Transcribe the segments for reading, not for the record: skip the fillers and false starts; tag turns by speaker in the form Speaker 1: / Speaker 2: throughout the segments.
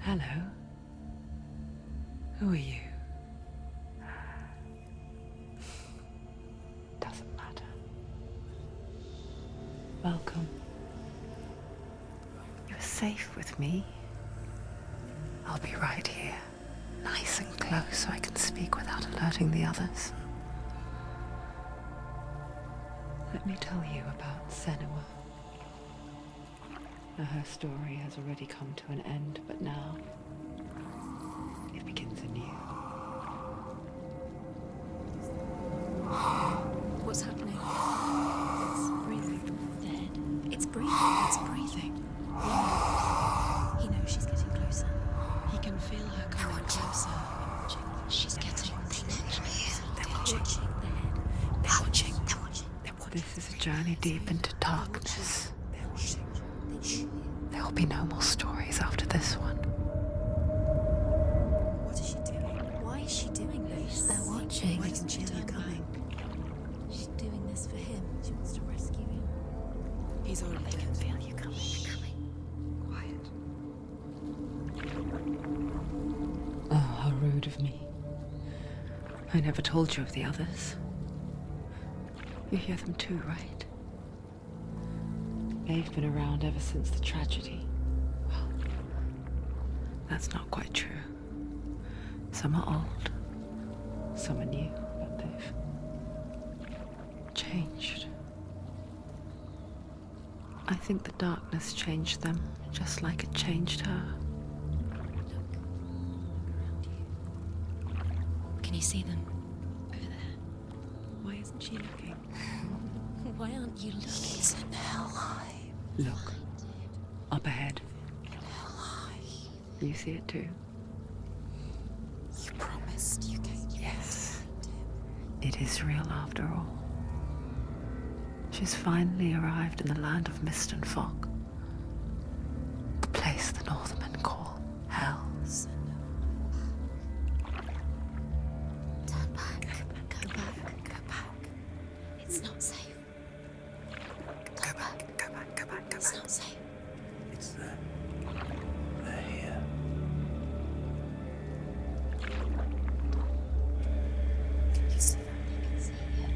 Speaker 1: Hello. Who are you? Doesn't matter. Welcome. You're safe with me. I'll be right here, nice and close so I can speak without alerting the others. Let me tell you about Senua. Now, her story has already come to an end, but now it begins anew.
Speaker 2: What's happening? It's breathing. Dead. It's breathing. It's breathing. He knows she's getting closer. He can feel her coming closer. She's getting closer. They're watching. They're watching. They're watching.
Speaker 1: This is a journey deep into darkness. There will be no more stories after this one.
Speaker 2: What is she doing? Why is she doing this? They're watching.
Speaker 3: Why can she feel you coming?
Speaker 2: She's doing this for him. She wants to rescue him.
Speaker 3: He's already dead.
Speaker 2: I can feel you coming.
Speaker 1: Oh, how rude of me. I never told you of the others. You hear them too, right? They've been around ever since the tragedy. Well, that's not quite true. Some are old, some are new, but they've changed. I think the darkness changed them, just like it changed her.
Speaker 2: Can you see them? Over there. Why isn't she looking? Why aren't you looking?
Speaker 3: He's in Hell.
Speaker 1: Look, up ahead.
Speaker 3: Hell.
Speaker 1: You see it too?
Speaker 3: You promised you gave
Speaker 1: Yes. It is real after all. She's finally arrived in the land of mist and fog. The place the Northmen call Hell.
Speaker 2: Turn back. Go back. Go back. It's not safe.
Speaker 3: Go back.
Speaker 2: It's not safe.
Speaker 3: It's there. They're here. Can you see them?
Speaker 2: I can see you.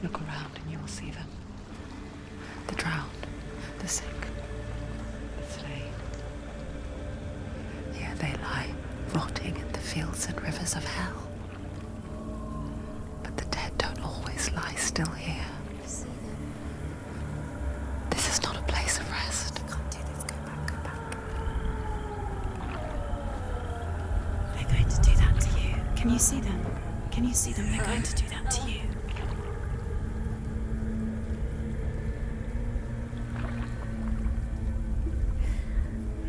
Speaker 1: Look around and you will see them. The drowned, the sick, the slain. Here they lie, rotting in the fields and rivers of hell. But the dead don't always lie still here.
Speaker 2: You see them.
Speaker 1: This is not a place of rest.
Speaker 3: You can't do this. Go back.
Speaker 2: They're going to do that to you. Can you see them? Can you see them? They're going to do that to you.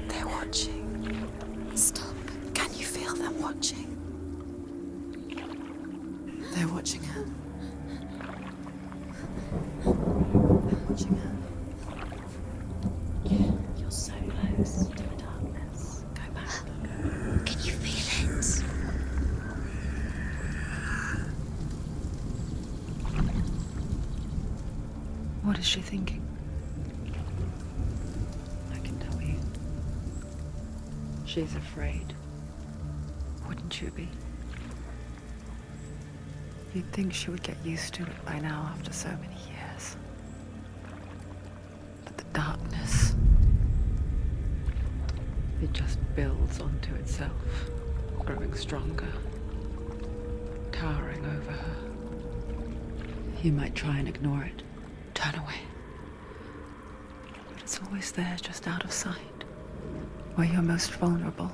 Speaker 3: They're watching.
Speaker 2: Stop.
Speaker 3: Can you feel them watching? They're watching her. They're watching her.
Speaker 2: You're so close to the darkness. Go back. Can you feel it?
Speaker 1: What is she thinking? I can tell you. She's afraid. Wouldn't you be? You'd think she would get used to it by now after so many years. But the darkness, it just builds onto itself, growing stronger, towering over her. You might try and ignore it, turn away. But it's always there, just out of sight, where you're most vulnerable.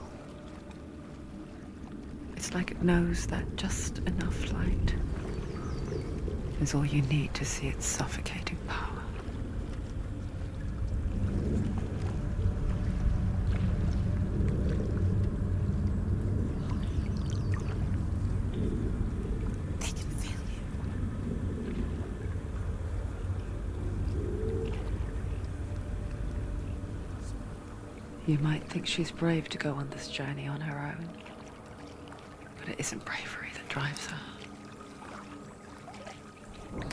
Speaker 1: It's like it knows that just enough light is all you need to see its suffocating power.
Speaker 3: They can feel you.
Speaker 1: You might think she's brave to go on this journey on her own, but it isn't bravery that drives her.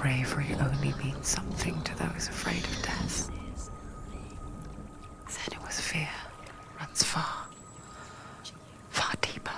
Speaker 1: bravery only means something to those afraid of death. Senua's fear runs far, far deeper.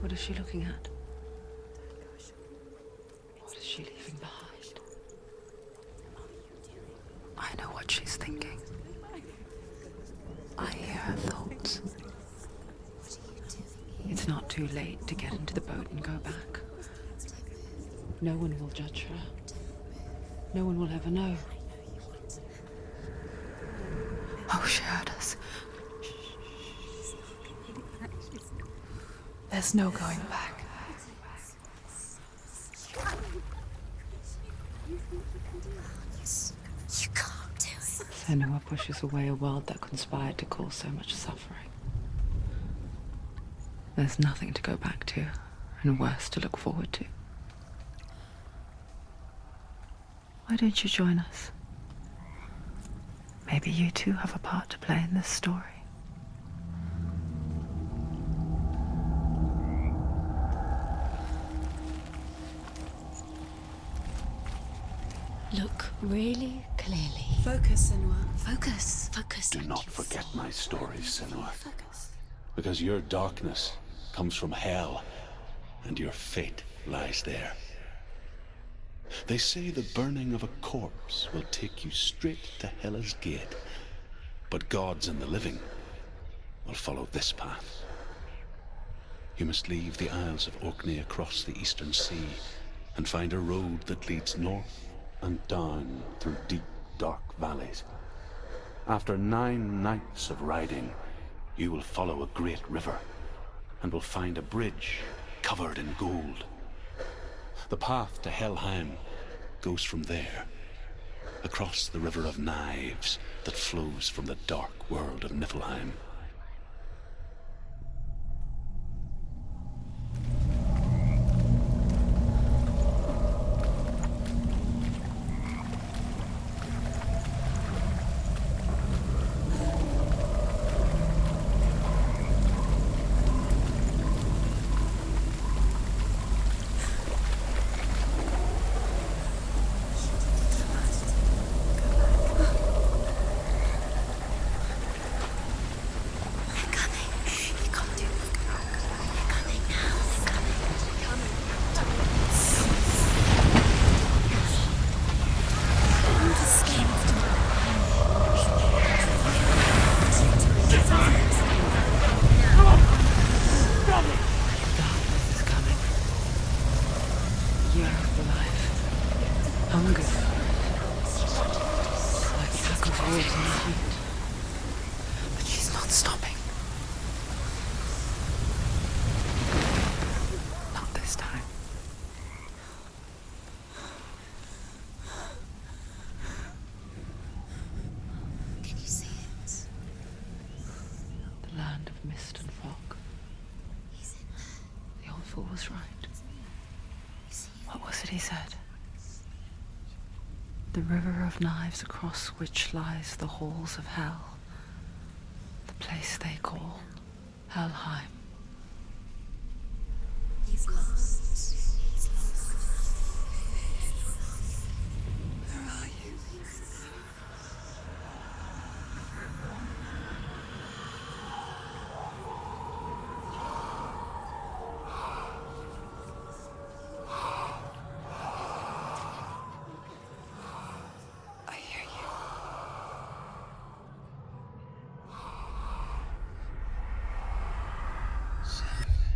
Speaker 1: What is she looking at? What is she leaving behind? I know what she's thinking. I hear her thoughts. It's not too late to get into the boat and go back. No one will judge her. No one will ever know. Oh, she heard us.
Speaker 3: There's no going back.
Speaker 2: You can't do it.
Speaker 1: Senua pushes away a world that conspired to cause so much suffering. There's nothing to go back to, and worse to look forward to. Why don't you join us? Maybe you too have a part to play in this story.
Speaker 2: Look really clearly.
Speaker 3: Focus, Senua.
Speaker 2: Focus. Focus.
Speaker 4: Do not forget my stories, Senua.
Speaker 2: Focus.
Speaker 4: Because your darkness comes from hell, and your fate lies there. They say the burning of a corpse will take you straight to Hela's gate, but gods and the living will follow this path. You must leave the Isles of Orkney across the eastern sea and find a road that leads north and down through deep, dark valleys. After 9 nights of riding, you will follow a great river and will find a bridge covered in gold. The path to Helheim goes from there, across the river of knives that flows from the dark world of Niflheim.
Speaker 1: But she's not stopping. Not this time.
Speaker 2: Can you see it?
Speaker 1: The land of mist and fog.
Speaker 2: He's in there.
Speaker 1: The old fool was right.
Speaker 2: You see it?
Speaker 1: What was it he said? The river of knives across which lies the halls of hell. The place they call Helheim.
Speaker 2: He's lost. He's lost.
Speaker 1: Where are you? I hear you.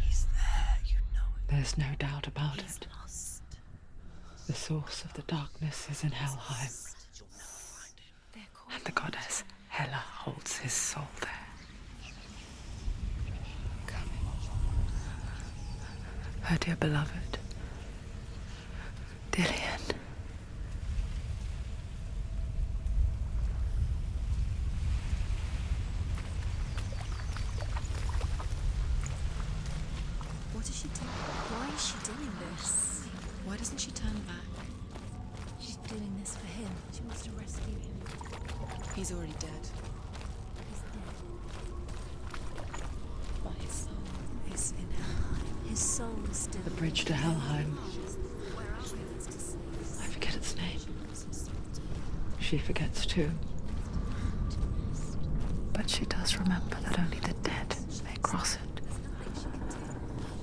Speaker 3: He's there, you know it.
Speaker 1: There's no doubt about
Speaker 2: He's
Speaker 1: it.
Speaker 2: lost.
Speaker 1: The source of the darkness is in Helheim, and the goddess Hela holds his soul there. Her dear beloved, Dillian.
Speaker 2: What is she doing? Why is she doing this? Why doesn't she turn back?
Speaker 5: She's doing this for him. She wants to rescue him.
Speaker 2: He's already dead.
Speaker 5: He's dead.
Speaker 2: But his soul is in Helheim.
Speaker 5: His soul's still.
Speaker 1: The bridge to Helheim. I forget its name. She forgets too. But she does remember that only the dead may cross it.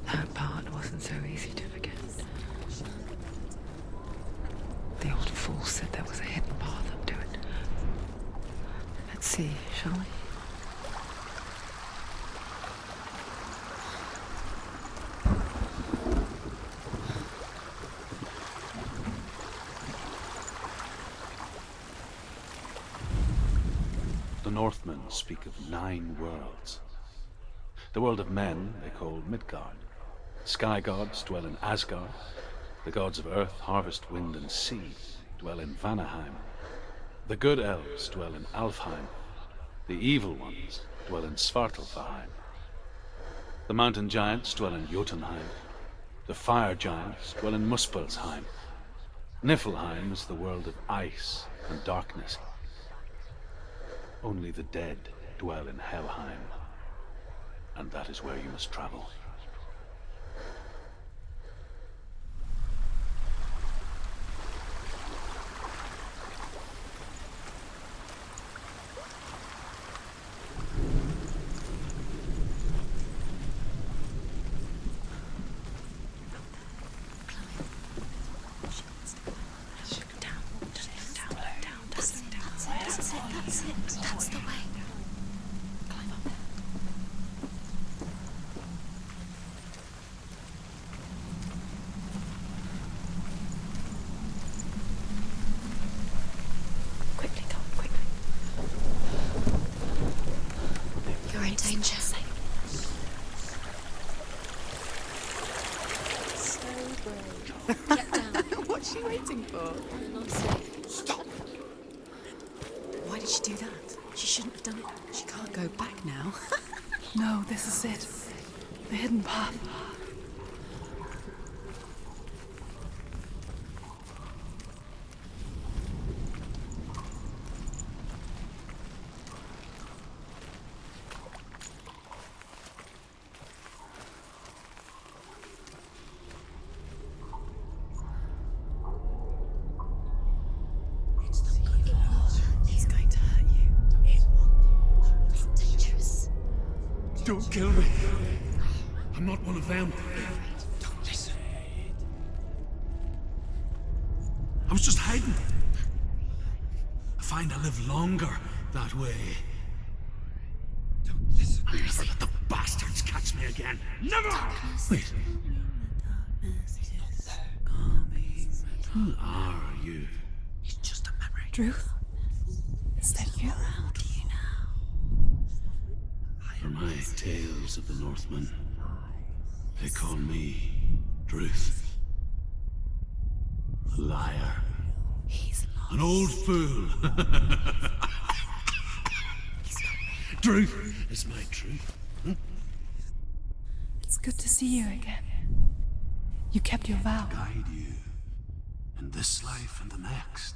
Speaker 1: That part wasn't so easy to forget. The old fool said there was a hidden path up to it. Let's see, shall we?
Speaker 4: The Northmen speak of 9 worlds. The world of men they call Midgard. Sky gods dwell in Asgard. The gods of earth, harvest, wind, and sea dwell in Vanaheim. The good elves dwell in Alfheim. The evil ones dwell in Svartalfheim. The mountain giants dwell in Jotunheim. The fire giants dwell in Muspelheim. Niflheim is the world of ice and darkness. Only the dead dwell in Helheim, and that is where you must travel.
Speaker 2: That's the way. Climb up there. Quickly, go, quickly. You're in danger. So brave. Get down.
Speaker 3: What's she waiting for?
Speaker 2: You're not safe.
Speaker 3: Stop!
Speaker 2: Why did she do that? She shouldn't have done it.
Speaker 3: She can't go back now.
Speaker 1: No, this is it. The hidden path.
Speaker 3: He's going to hurt you.
Speaker 2: It's dangerous.
Speaker 6: Don't kill me. I'm not one of them.
Speaker 3: Don't listen.
Speaker 6: I was just hiding. I find I live longer that way.
Speaker 3: Don't listen.
Speaker 6: I'll never let the bastards catch me again. Never! Wait. Who are you?
Speaker 3: It's just a memory.
Speaker 1: Druth? Is that you?
Speaker 6: For my tales of the Northmen, they call me Druth. A liar.
Speaker 2: He's lost.
Speaker 6: An old fool. Druth is my truth.
Speaker 1: It's good to see you again. You kept your vow.
Speaker 6: Guide you in this life and the next.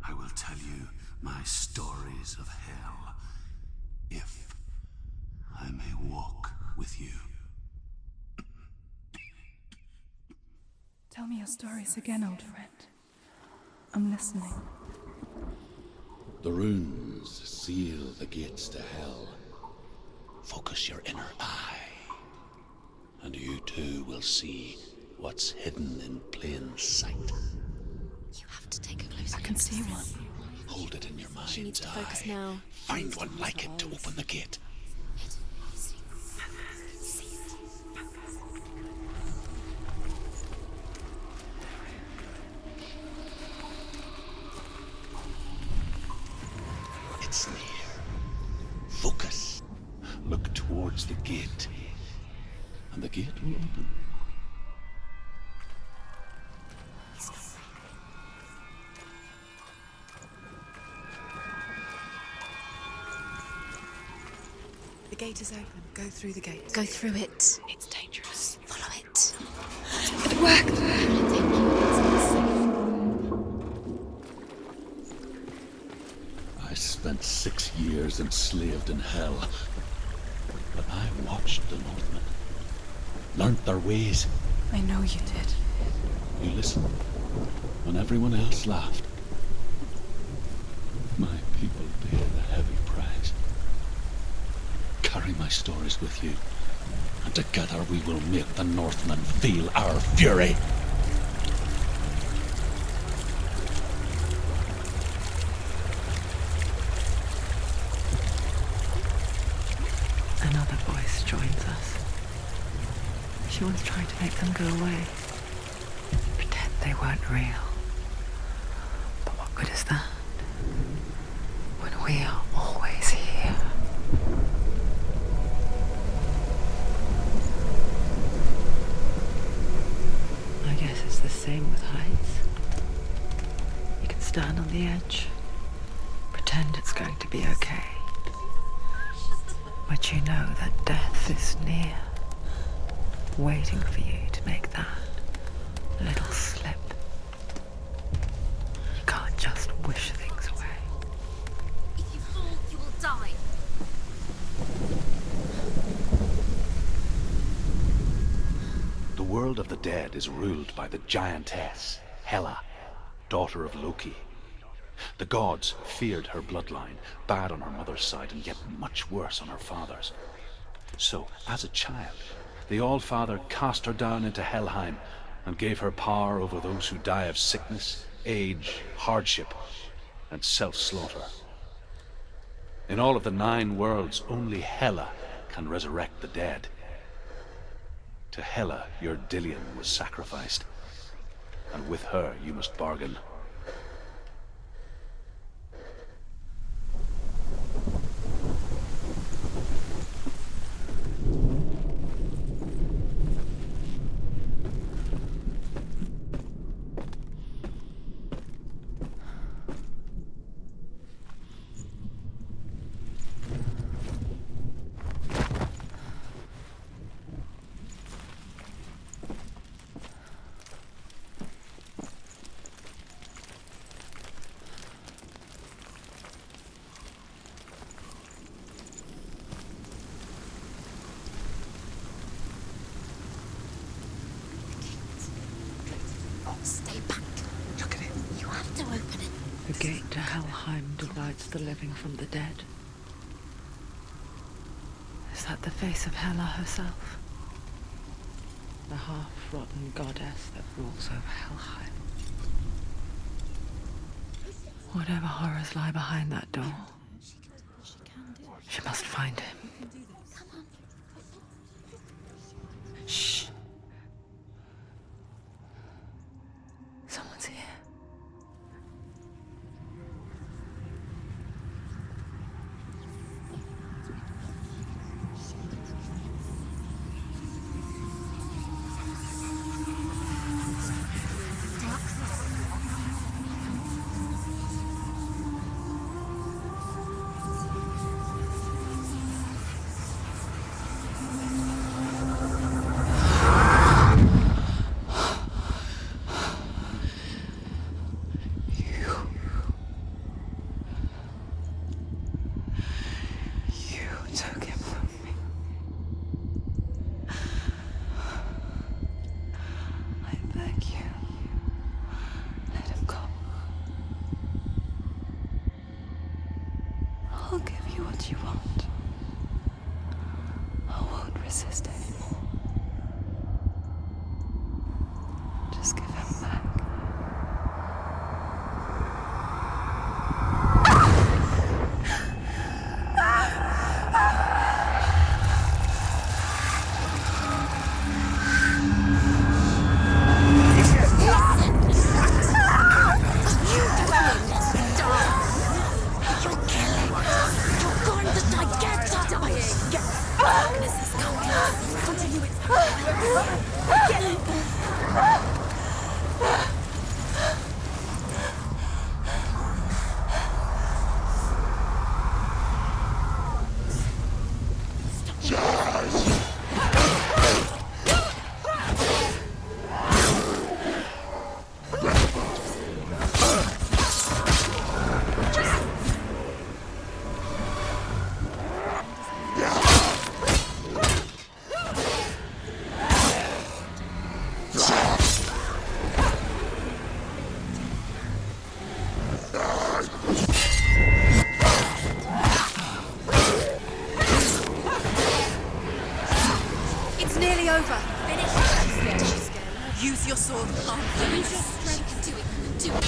Speaker 6: I will tell you my stories of hell, if I may walk with you.
Speaker 1: Tell me your stories again, old friend. I'm listening.
Speaker 4: The runes seal the gates to hell. Focus your inner eye, and you too will see what's hidden in plain sight.
Speaker 2: You have to take a closer
Speaker 1: I can
Speaker 2: look.
Speaker 1: see one.
Speaker 4: Hold it in your mind's
Speaker 2: She needs to focus
Speaker 4: eye.
Speaker 2: now.
Speaker 4: Find one like it to open the gate. It's near. Focus. Look towards the gate. and the gate will open.
Speaker 3: The gate is open. Go through the gate.
Speaker 2: Go through it.
Speaker 3: It's dangerous.
Speaker 2: Follow it.
Speaker 1: It worked.
Speaker 4: I spent 6 years enslaved in hell, but I watched the Northmen, learnt their ways.
Speaker 3: I know you did.
Speaker 4: You listened when everyone else laughed. My people paid a heavy price. Carry my stories with you, and together we will make the Northmen feel our fury.
Speaker 1: Another voice joins us. She once tried to make them go away. Pretend they weren't real. But what good is that? When we are always here. I guess it's the same with heights. You can stand on the edge, pretend it's going to be okay. But you know that death is near, waiting for you to make that little slip. You can't just wish things away.
Speaker 2: If you fall, you will die.
Speaker 4: The world of the dead is ruled by the giantess, Hela, daughter of Loki. The gods feared her bloodline, bad on her mother's side and yet much worse on her father's. So, as a child, the All-Father cast her down into Helheim and gave her power over those who die of sickness, age, hardship, and self-slaughter. In all of the 9 worlds, only Hela can resurrect the dead. To Hela, your Dillion was sacrificed, and with her you must bargain.
Speaker 2: Stay back.
Speaker 3: Look at it.
Speaker 2: You have to open it.
Speaker 1: The gate to Helheim divides the living from the dead. Is that the face of Hela herself? The half-rotten goddess that rules over Helheim. Whatever horrors lie behind that door, she must find him. Shh. Someone's here. Took him from me. I beg you, let him go. I'll give you what you want. I won't resist anymore. Just give him back.
Speaker 2: Darkness is coming.
Speaker 3: It's nearly over. Finish. Use your sword.
Speaker 2: Use your strength. Do it.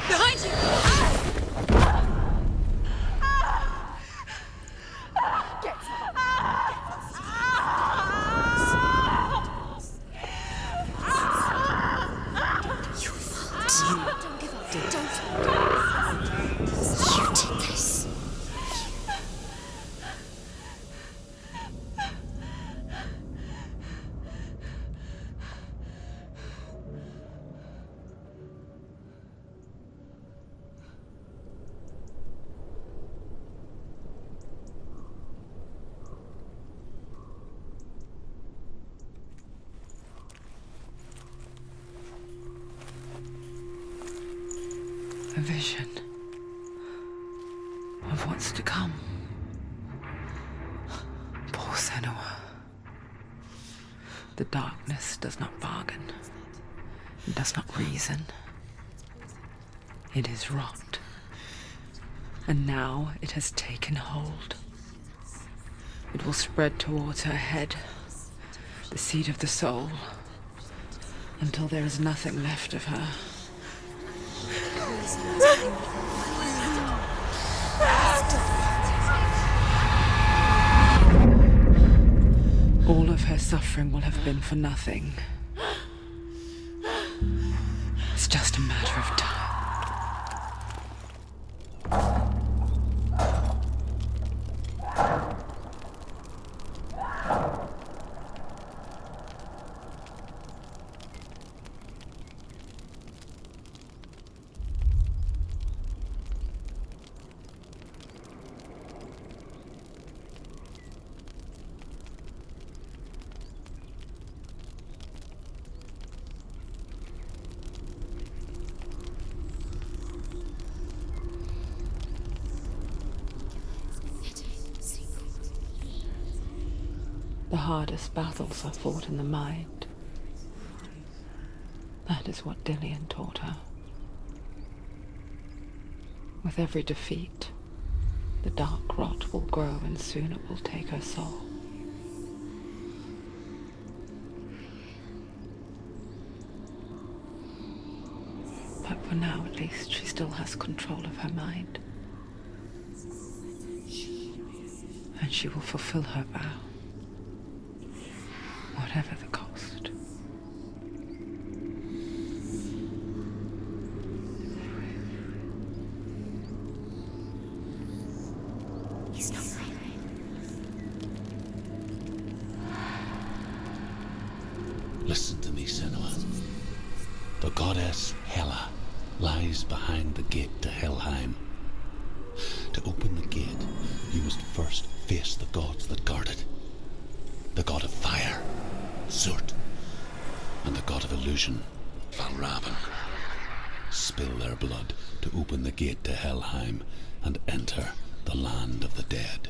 Speaker 3: Behind you!
Speaker 2: Don't give up. Don't. You did this.
Speaker 1: A vision of what's to come. Poor Senua. The darkness does not bargain. It does not reason. It is rot. And now it has taken hold. It will spread towards her head, the seat of the soul, until there is nothing left of her. All of her suffering will have been for nothing. It's just a matter of time. The hardest battles are fought in the mind. That is what Dillian taught her. With every defeat, the dark rot will grow and soon it will take her soul. But for now, at least, she still has control of her mind. And she will fulfill her vow. Whatever the cost.
Speaker 2: He's not right.
Speaker 4: Listen to me, Senua. The goddess Hela lies behind the gate to Helheim. To open the gate, you must first face the gods that guard it. The god of fire, Zurt, and the god of illusion, Valravn. Spill their blood to open the gate to Helheim and enter the land of the dead.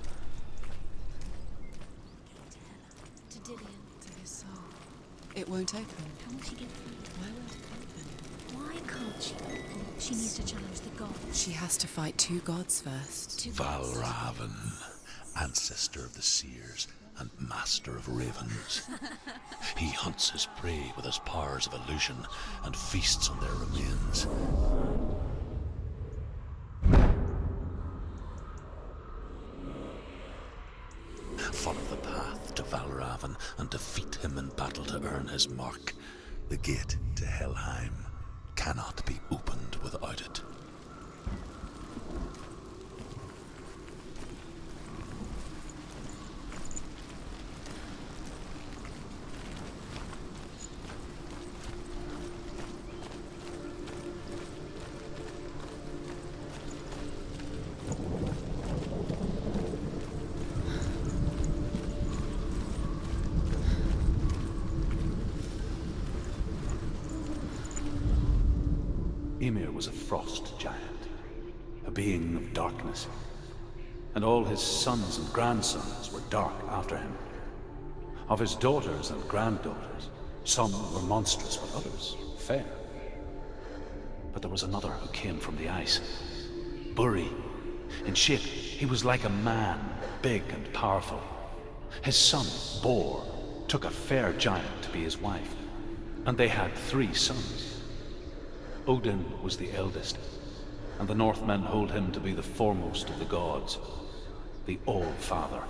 Speaker 2: To Dillian.
Speaker 3: To his soul. It won't open.
Speaker 2: How will she get through?
Speaker 3: Why won't it open?
Speaker 2: Why can't she? She needs to challenge the gods.
Speaker 3: She has to fight two gods first.
Speaker 4: Valravn, ancestor of the seers and master of ravens. He hunts his prey with his powers of illusion and feasts on their remains. Follow the path to Valravn and defeat him in battle to earn his mark. The gate
Speaker 6: to Helheim cannot be opened without it.
Speaker 4: Ymir was a frost giant, a being of darkness, and all his sons and grandsons were dark after him. Of his daughters and granddaughters, some were monstrous, but others fair. But there was another who came from the ice. Buri. In shape, he was like a man, big and powerful. His son, Bor, took a fair giant to be his wife, and they had 3 sons. Odin was the eldest, and the Northmen hold him to be the foremost of the gods, the All-Father.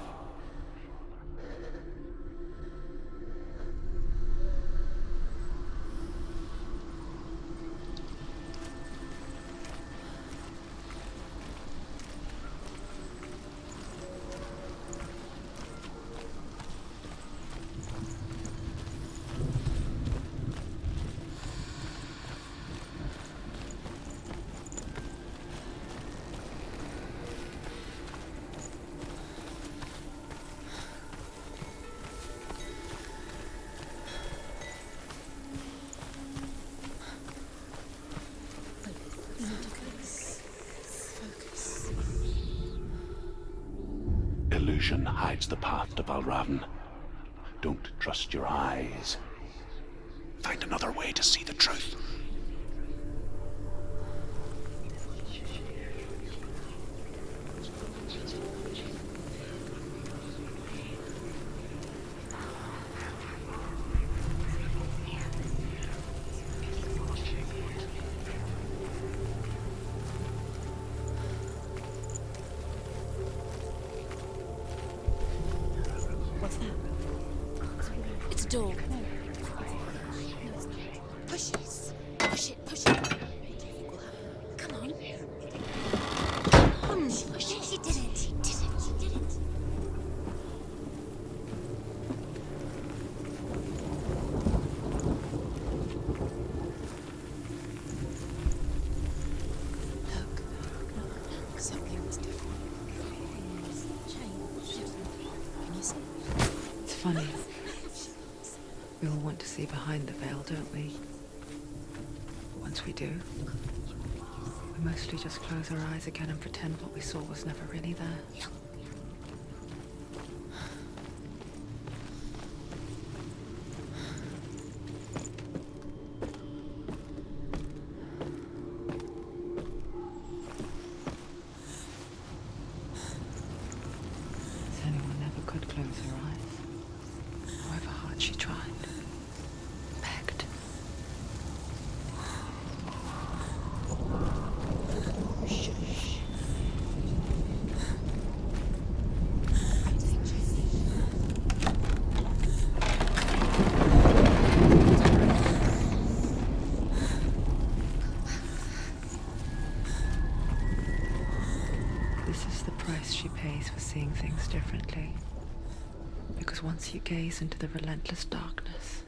Speaker 4: Illusion hides the path to Valravn. Don't trust your eyes. Find another way to see the truth.
Speaker 2: What's that? It's a door. Push it. Push it. Push it. Come on. She did it. She did it. She did it. Look. Something was different. Changed. Can you see?
Speaker 1: It's funny. We all want to see behind the veil, don't we? But once we do, we mostly just close our eyes again and pretend what we saw was never really there. Senua never could close her eyes, however hard she tried. Begged. This is the price she pays for seeing things differently. Because once you gaze into the relentless darkness,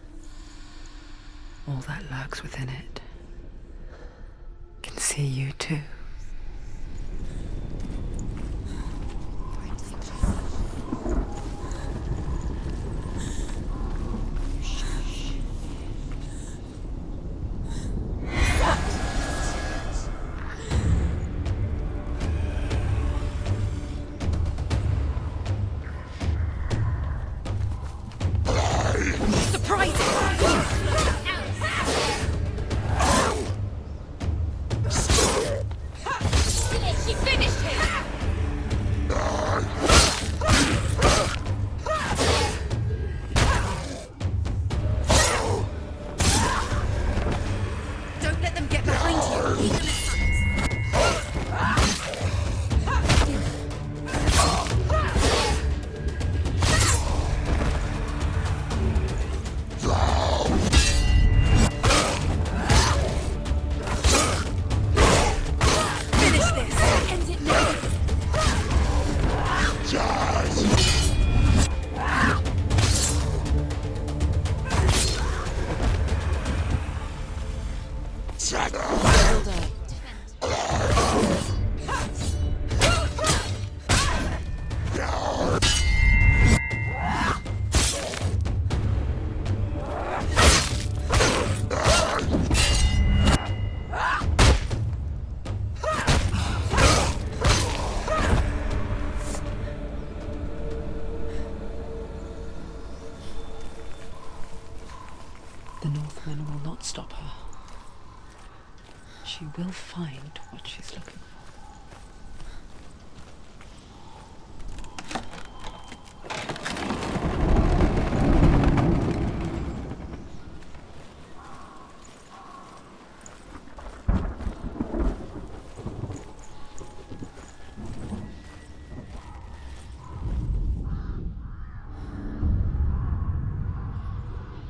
Speaker 1: all that lurks within it can see you too.
Speaker 3: She finished him!
Speaker 2: Don't let them get behind you. Keep them at Hold up.
Speaker 1: The Northmen will not stop her. She will find what she's looking for.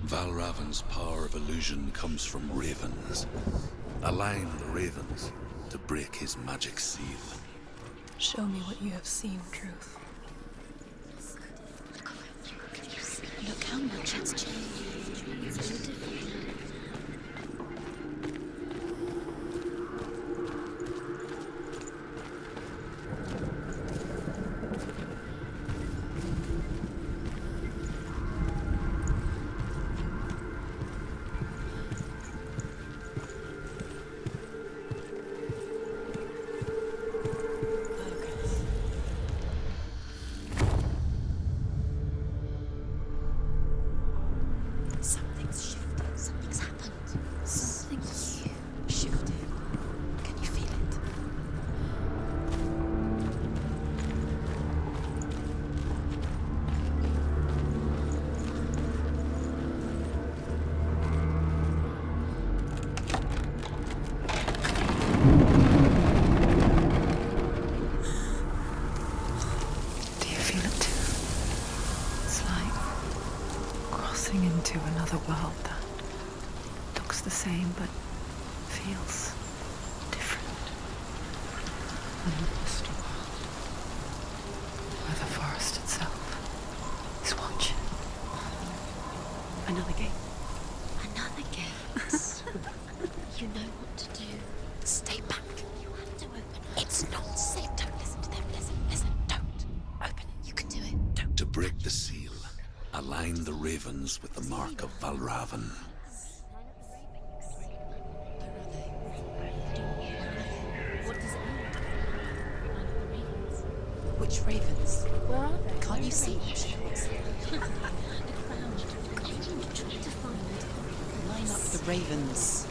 Speaker 6: Valravan's power of illusion comes from ravens. Align the ravens to break his magic seal.
Speaker 5: Show me what you have seen, Truth.
Speaker 2: Look how much it's changed. It's all different. Something's shifted. Something's happened. Something huge shifted. Can you feel it?
Speaker 1: Do you feel it too? It's like crossing into another world that looks the same but feels different. A lost world where the forest itself is watching. Another gate.
Speaker 2: Another gate. You know what to do. Stay back. You have to open it. It's not safe. Don't listen to them. Listen. Don't. Open it. You can do it. Don't.
Speaker 6: To break the seal, align the ravens with the mark of Valravan.
Speaker 2: What does it mean?
Speaker 5: Which ravens?
Speaker 2: Where are they?
Speaker 5: Can't you see?
Speaker 2: Look around. Try to find.
Speaker 5: Line up the ravens.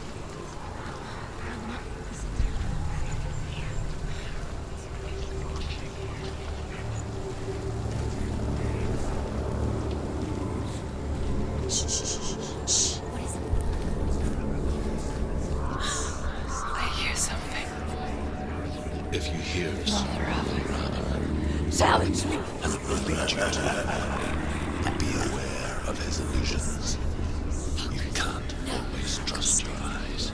Speaker 2: Shh. What is it?
Speaker 1: I hear something.
Speaker 6: If you hear
Speaker 1: Challenge me!
Speaker 6: and it will lead you to him, and be aware of his illusions. You can't always trust your eyes.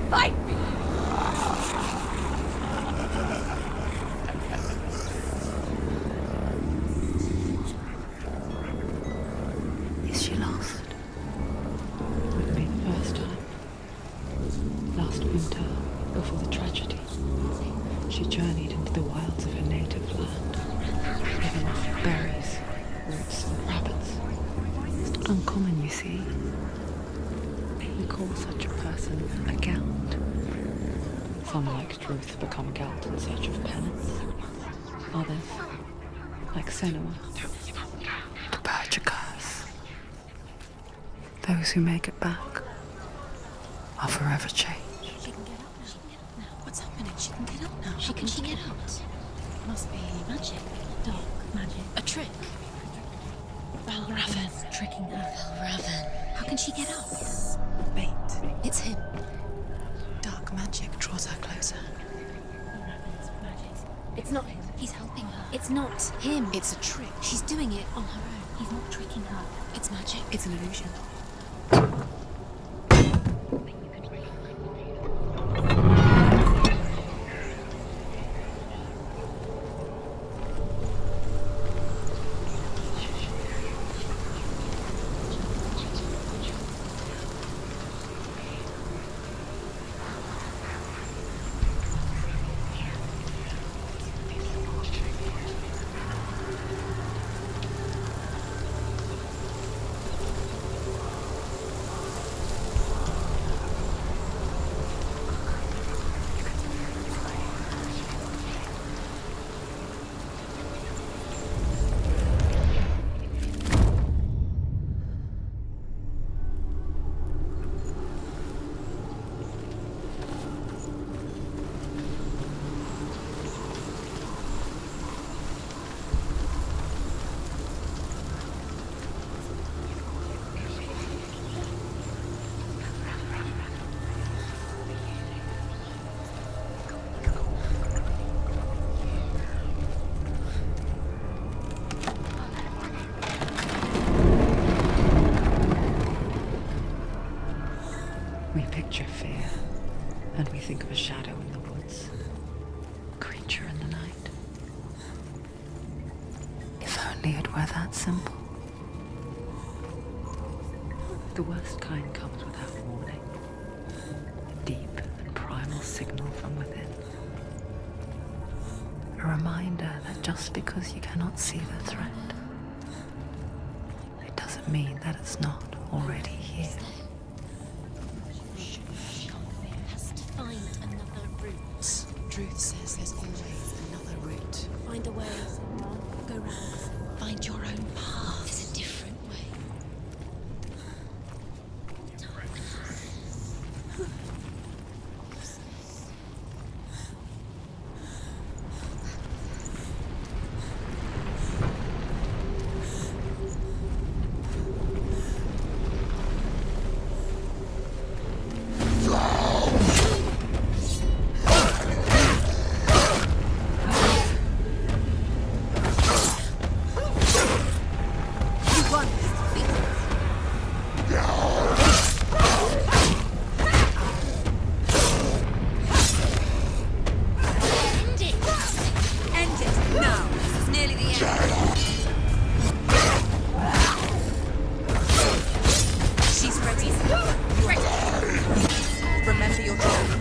Speaker 1: Fight me! Is she lost? Wouldn't be the first time. Last winter, before the tragedy, she journeyed into the wilds of her native land, living off berries, roots, and rabbits. It's not uncommon, you see. We call such a person a Gelt. Some, like Truth, become Gelt in search of penance. Others, like Senua, purge a curse. Those who make it back are forever changed.
Speaker 2: She can get up now.
Speaker 5: What's happening? She can get up now.
Speaker 2: How can she get out?
Speaker 5: Must be
Speaker 2: Magic. Dark magic.
Speaker 5: a trick. Valravan tricking her.
Speaker 2: Raven. How can she get up?
Speaker 5: Bait.
Speaker 2: It's him. Dark magic draws her closer.
Speaker 5: It's not him.
Speaker 2: He's helping her.
Speaker 5: It's not him.
Speaker 2: It's a trick.
Speaker 5: She's doing it on her own. He's not tricking her.
Speaker 2: It's magic.
Speaker 5: It's an illusion. We picture fear, and we think of a shadow in the woods, a creature in the night. If only it were that simple. The worst kind comes without warning. A deep and primal signal from within. A reminder that just because you cannot see the threat, it doesn't mean that it's not already here.
Speaker 2: Has to find another route. Truth says there's always another route.
Speaker 5: Find a way. Go round.
Speaker 2: Find your own path.
Speaker 5: There's a different way.
Speaker 2: Remember your journey.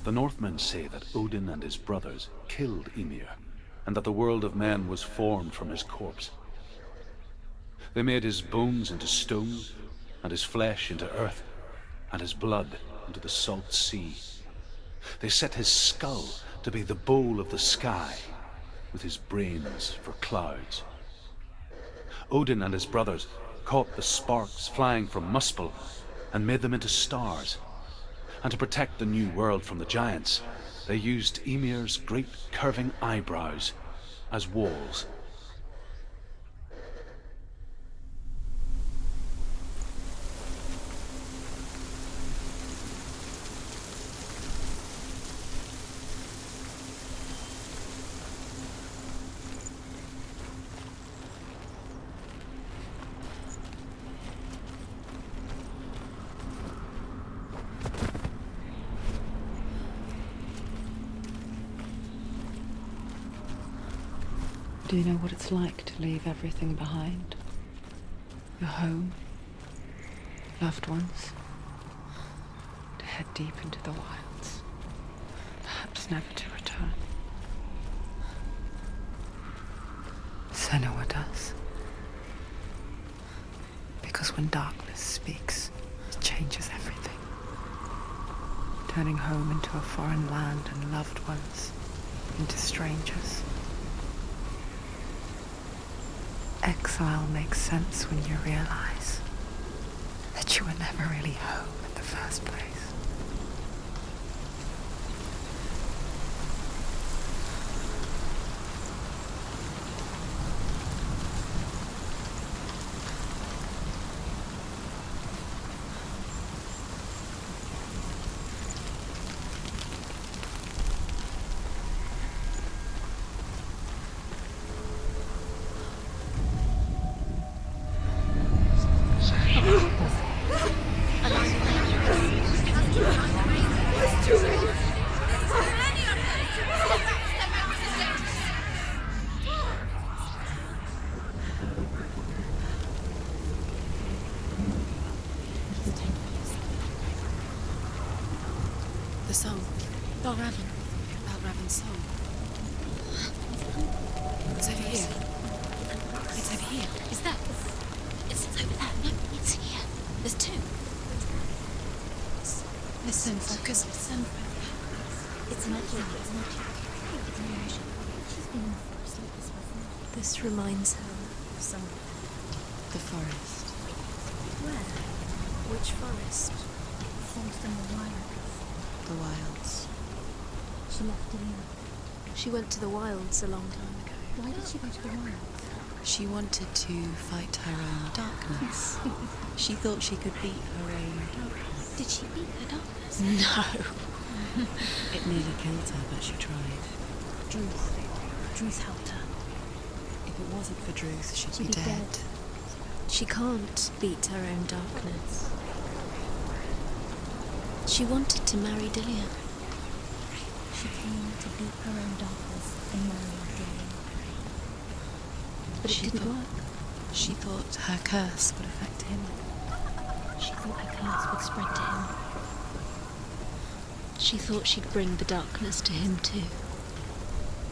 Speaker 4: The Northmen say that Odin and his brothers killed Ymir, and that the world of men was formed from his corpse. They made his bones into stone, and his flesh into earth, and his blood into the salt sea. They set his skull to be the bowl of the sky, with his brains for clouds. Odin and his brothers caught the sparks flying from Muspel and made them into stars. And to protect the new world from the giants, they used Ymir's great curving eyebrows as walls.
Speaker 1: Do you know what it's like to leave everything behind? Your home, loved ones, to head deep into the wilds, perhaps never to return. Senua does. Because when darkness speaks, it changes everything. Turning home into a foreign land and loved ones into strangers. Exile makes sense when you realize that you were never really home in the first place.
Speaker 2: The song. Balraven's song. It's over here. It's over here. Is that? It's over there. No, it's here. There's two. Listen, focus, listen.
Speaker 3: It's magic. It's magic. She's been in the forest like this before. This reminds her of somewhere.
Speaker 2: The forest.
Speaker 3: Where? Which forest? The forest in the wilds.
Speaker 2: The wilds.
Speaker 3: She left Dillian. She went to the wilds a long time ago. Why did she go to the wilds?
Speaker 2: She wanted to fight her own darkness. She thought she could beat her own darkness.
Speaker 3: Did she beat her darkness?
Speaker 2: No. It nearly killed her, but she tried.
Speaker 3: Druth helped her.
Speaker 2: If it wasn't for Druth, she'd be dead.
Speaker 3: She can't beat her own darkness. She wanted to marry Dillian. She came to beat her own darkness and marry Dillian. But it didn't work.
Speaker 2: She thought her curse would affect him.
Speaker 3: She thought her curse would spread to him. She thought she'd bring the darkness to him too.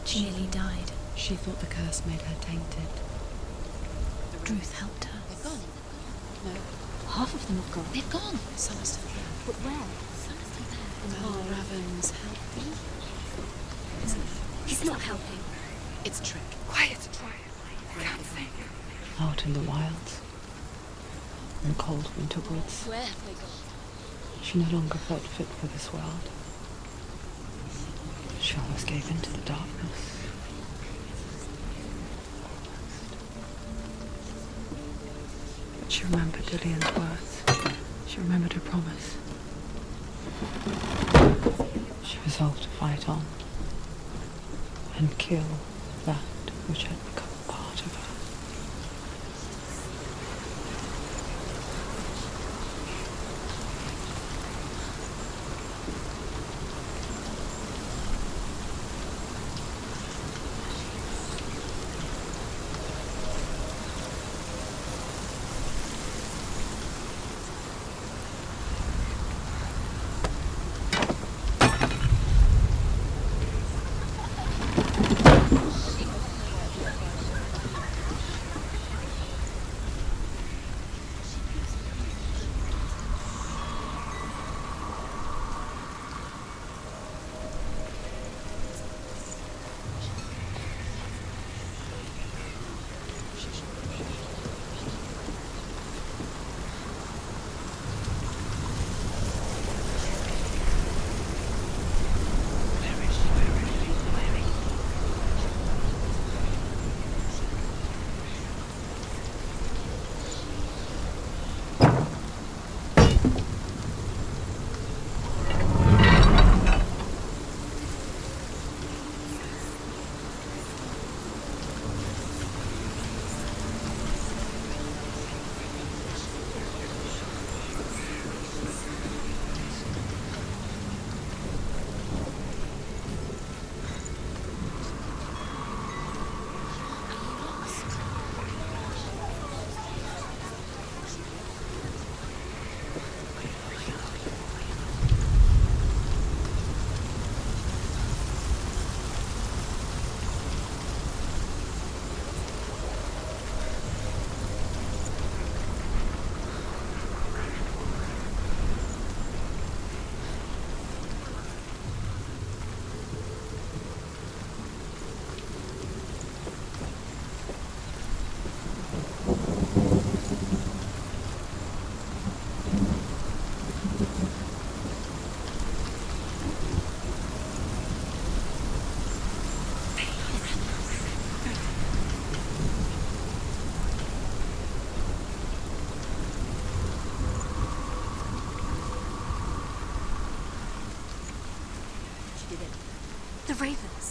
Speaker 3: She nearly died.
Speaker 2: She thought the curse made her tainted.
Speaker 3: Druth helped her.
Speaker 2: They've gone. No.
Speaker 3: Half of them have gone.
Speaker 2: They've gone. Some are still there.
Speaker 3: But where? Some are still there. And
Speaker 2: Balraven's helping.
Speaker 3: He's not helping.
Speaker 2: It's a trick.
Speaker 1: Quiet! Out in the wilds, in cold winter woods,
Speaker 3: Where have they gone?
Speaker 1: she no longer felt fit for this world. She almost gave in to the darkness. But she remembered Dillian's words. She remembered her promise. She resolved to fight on and kill that which had become part of her.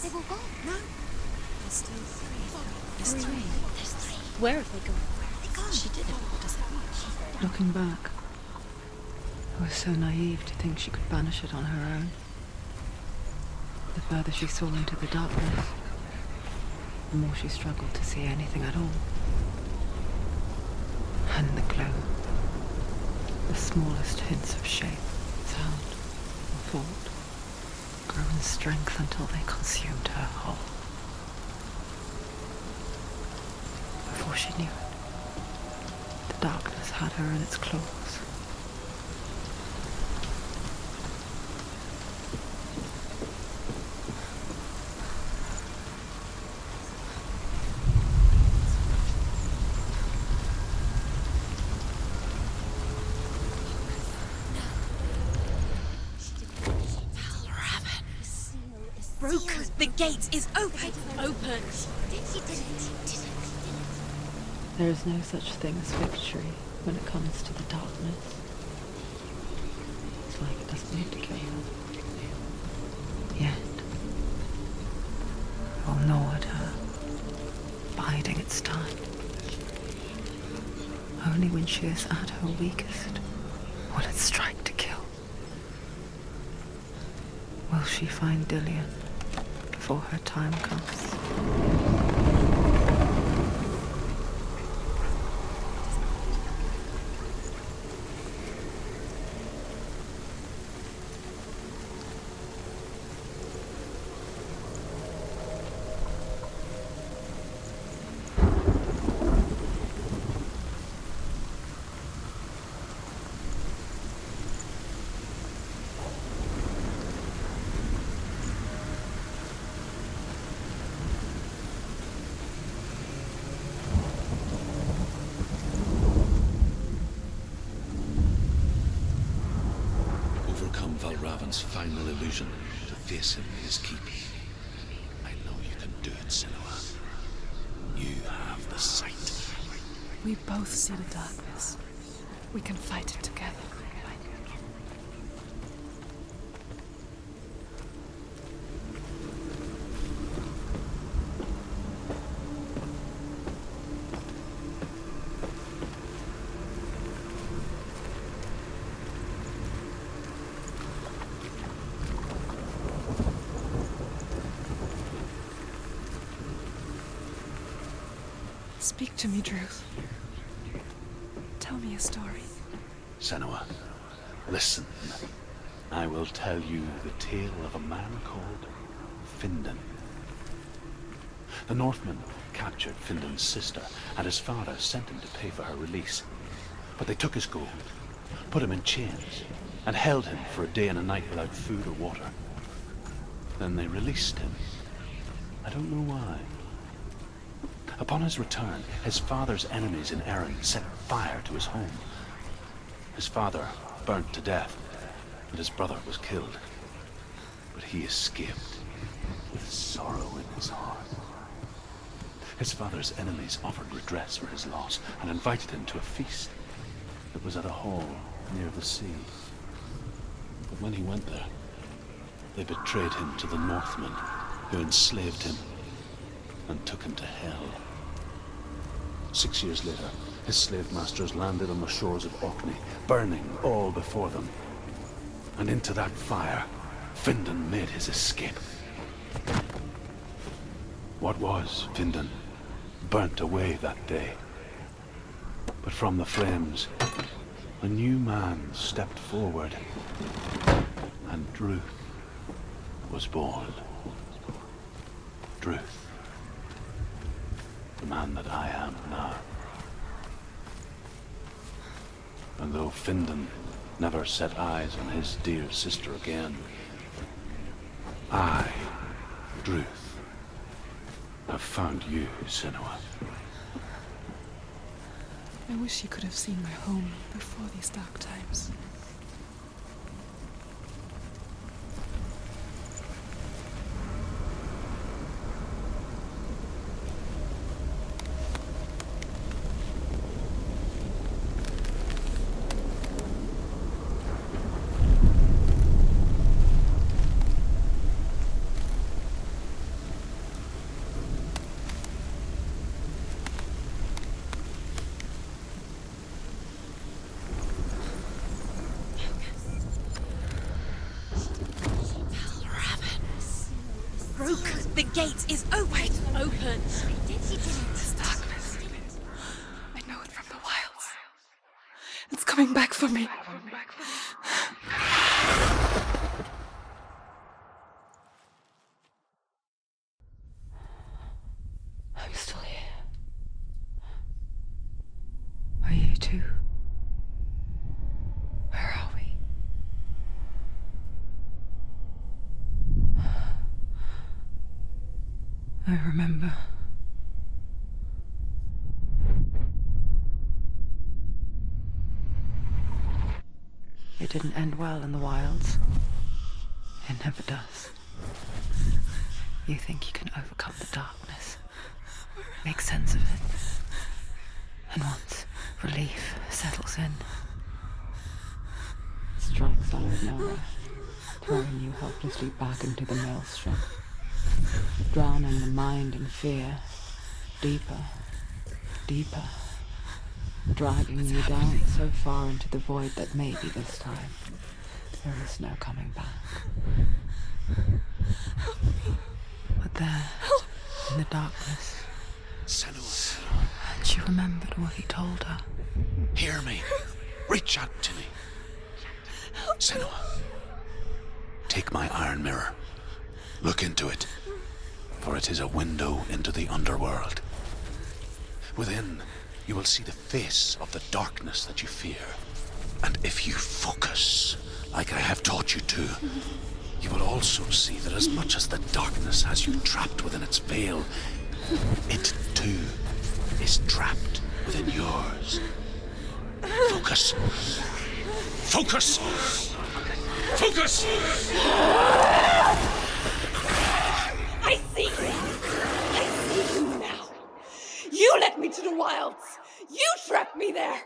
Speaker 2: They've all gone. No.
Speaker 3: There's still three.
Speaker 2: There's three.
Speaker 3: Where have they gone?
Speaker 2: Where have they gone?
Speaker 3: She did it. What does it mean?
Speaker 1: Looking back, I was so naive to think she could banish it on her own. The further she saw into the darkness, the more she struggled to see anything at all. And the glow, the smallest hints of shape, sound, or thought, grew in strength until they consumed her whole. Before she knew it, the darkness had her in its claws.
Speaker 2: Broken. The gate is open.
Speaker 3: Open.
Speaker 2: She did it.
Speaker 1: There is no such thing as victory when it comes to the darkness. It's like it doesn't need to kill her. Yet, it will gnaw at her, biding its time. Only when she is at her weakest will it strike to kill. Will she find Dillian before her time comes?
Speaker 6: Valravan's final illusion to face him in his keep. I know you can do it, Senua. You have the sight.
Speaker 7: We both see the darkness. We can fight it together. Speak to me, Druth. Tell me a story.
Speaker 6: Senua, listen. I will tell you the tale of a man called Findan. The Northmen captured Findan's sister, and his father sent him to pay for her release. But they took his gold, put him in chains, and held him for a day and a night without food or water. Then they released him. I don't know why. Upon his return, his father's enemies in Erin set fire to his home. His father burnt to death, and his brother was killed. But he escaped with sorrow in his heart. His father's enemies offered redress for his loss and invited him to a feast that was at a hall near the sea. But when he went there, they betrayed him to the Northmen, who enslaved him and took him to hell. 6 years later, his slave masters landed on the shores of Orkney, burning all before them. And into that fire, Findan made his escape. What was Findan burnt away that day. But from the flames, a new man stepped forward, and Druth was born. Druth. The man that I am now. And though Findan never set eyes on his dear sister again, I, Druth, have found you, Senua.
Speaker 7: I wish you could have seen my home before these dark times.
Speaker 2: gate is open. It's open.
Speaker 7: This darkness. I know it from the wilds. It's coming back for me.
Speaker 5: I'm still here. Are you too? Where are we? I remember. It didn't end well in the wilds. It never does. You think you can overcome the darkness, make sense of it, and once relief settles in, it strikes out of nowhere, throwing you helplessly back into the maelstrom, drowning the mind in fear, deeper, deeper, dragging you down so far into the void that maybe this time there is no coming back. But there, in the darkness,
Speaker 6: Senua,
Speaker 5: and she remembered what he told her.
Speaker 6: hear me. Reach out to me. Senua, take my iron mirror. Look into it, for it is a window into the underworld. Within, you will see the face of the darkness that you fear. And if you focus, like I have taught you to, you will also see that as much as the darkness has you trapped within its veil, it too is trapped within yours. Focus. Focus! Focus!
Speaker 7: I see you! I see you now! You led me to the wilds! You trapped me there!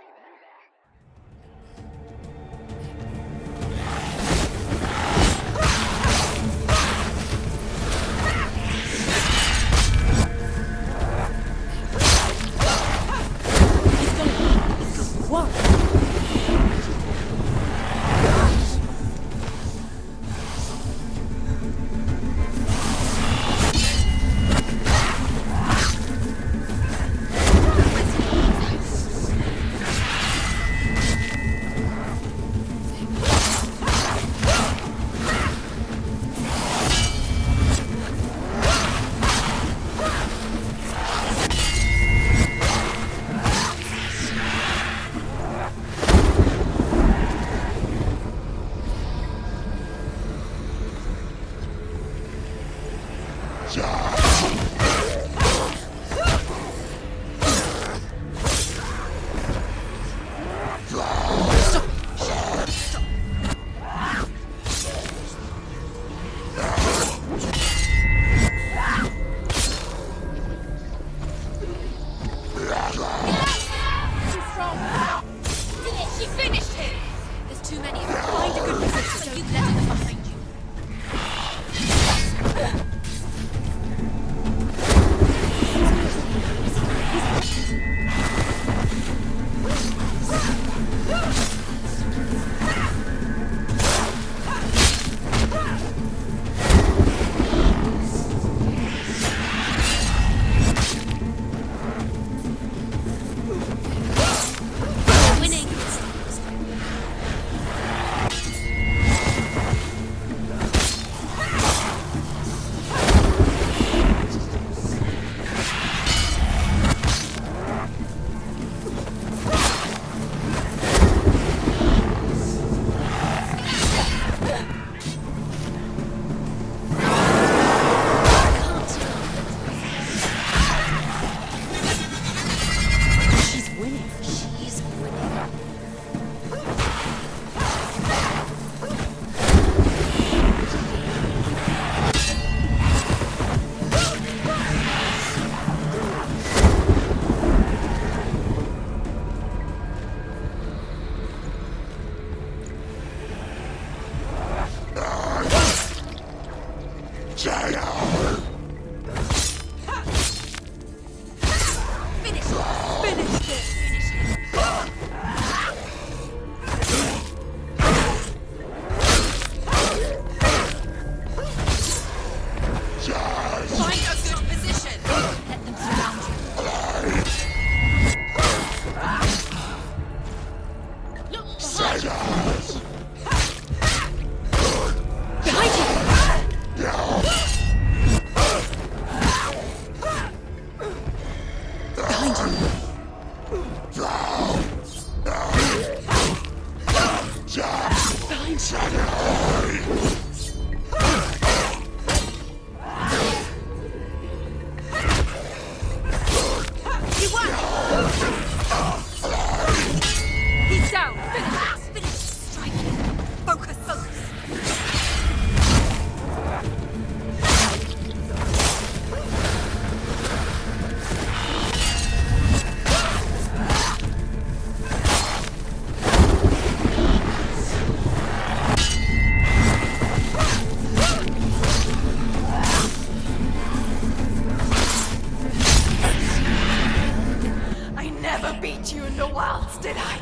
Speaker 7: lost you in the wilds, did I?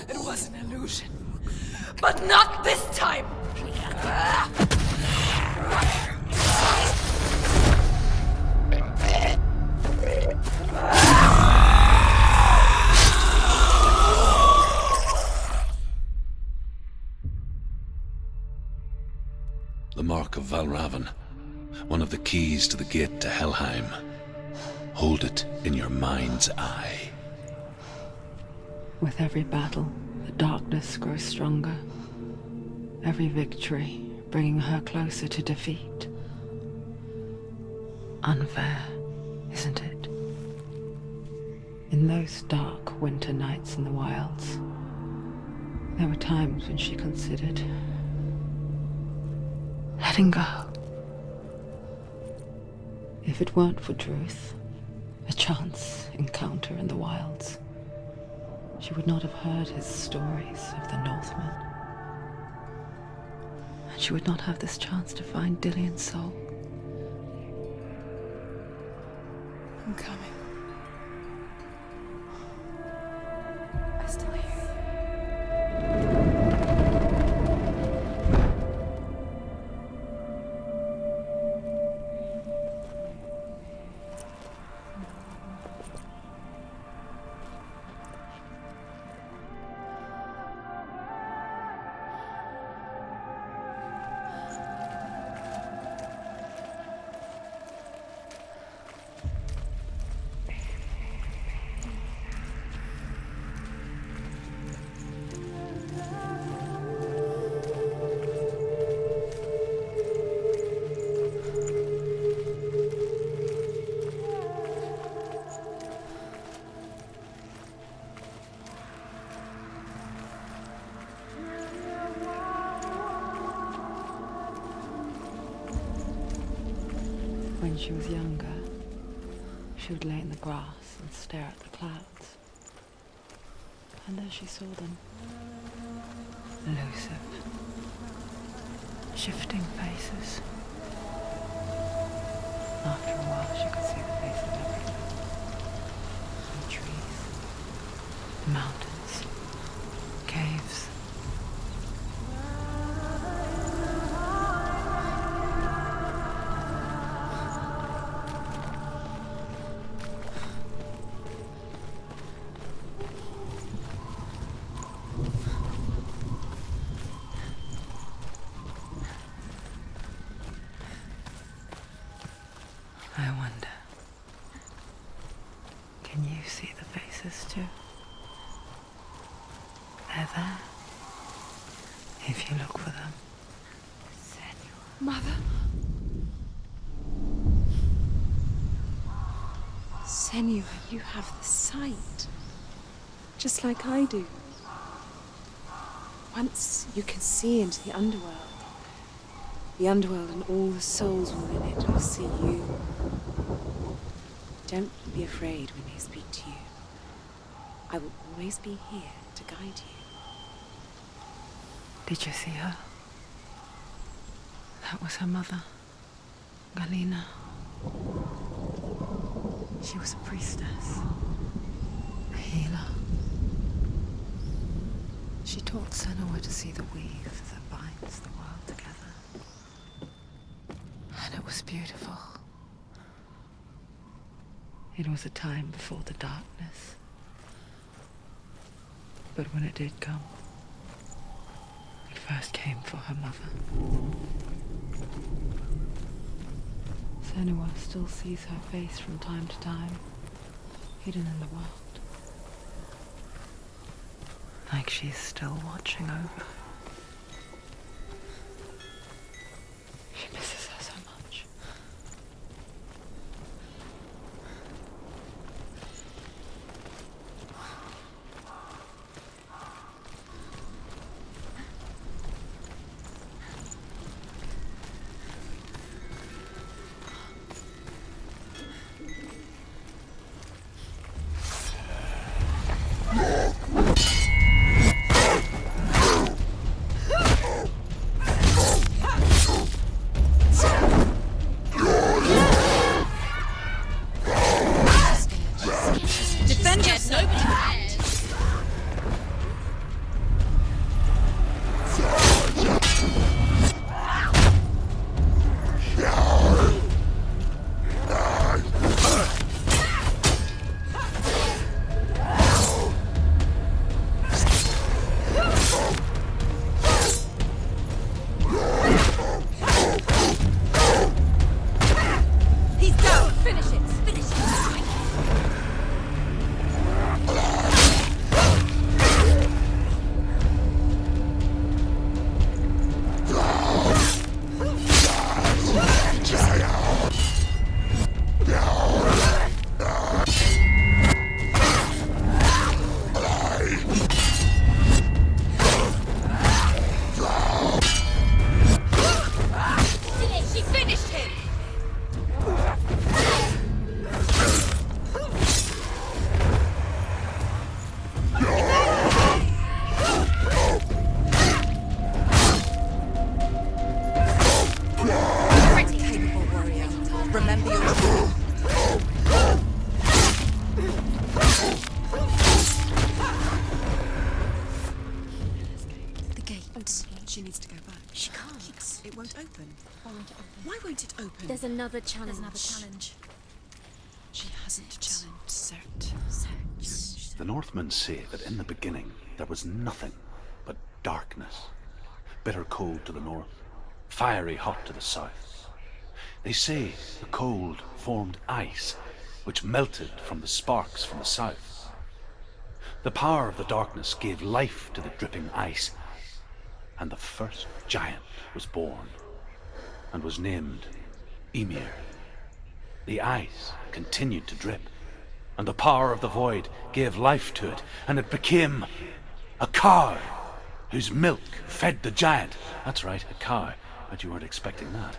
Speaker 7: It was an illusion. But not this time!
Speaker 6: The Mark of Valravan, one of the keys to the gate to Helheim. Hold it in your mind's eye.
Speaker 5: With every battle, the darkness grows stronger. Every victory bringing her closer to defeat. Unfair, isn't it? In those dark winter nights in the wilds, there were times when she considered letting go. If it weren't for Druth, a chance encounter in the wilds, she would not have heard his stories of the Northmen. And she would not have this chance to find Dillion's soul.
Speaker 7: I'm coming. I still hear you.
Speaker 5: When she was younger, she would lay in the grass and stare at the clouds. And there she saw them. Elusive. Shifting faces. After a while, she could see the faces everywhere. The trees, the mountains, caves. I wonder, can you see the faces too? They're there, if you look for them.
Speaker 7: Senua. Mother?
Speaker 2: Senua, you have the sight. Just like I do. Once you can see into the underworld. The underworld and all the souls within it will see you. Don't be afraid when they speak to you. I will always be here to guide you.
Speaker 5: Did you see her? That was her mother, Galina. She was a priestess, a healer. She taught Senua to see the weave that binds the world together. And it was beautiful. It was a time before the darkness. But when it did come, it first came for her mother. Senua still sees her face from time to time, hidden in the world. Like she's still watching over. She misses her so much.
Speaker 2: needs to go back.
Speaker 3: She can't.
Speaker 2: It won't open.
Speaker 3: Why won't it open?
Speaker 2: Why won't it open?
Speaker 3: There's another challenge.
Speaker 2: She hasn't challenged Cert.
Speaker 3: Search.
Speaker 6: The Northmen say that in the beginning there was nothing but darkness. Bitter cold to the north, fiery hot to the south. They say the cold formed ice, which melted from the sparks from the south. The power of the darkness gave life to the dripping ice, and the first giant was born, and was named Ymir. The ice continued to drip, and the power of the void gave life to it, and it became a cow, whose milk fed the giant. That's right, a cow. Bet you weren't expecting that.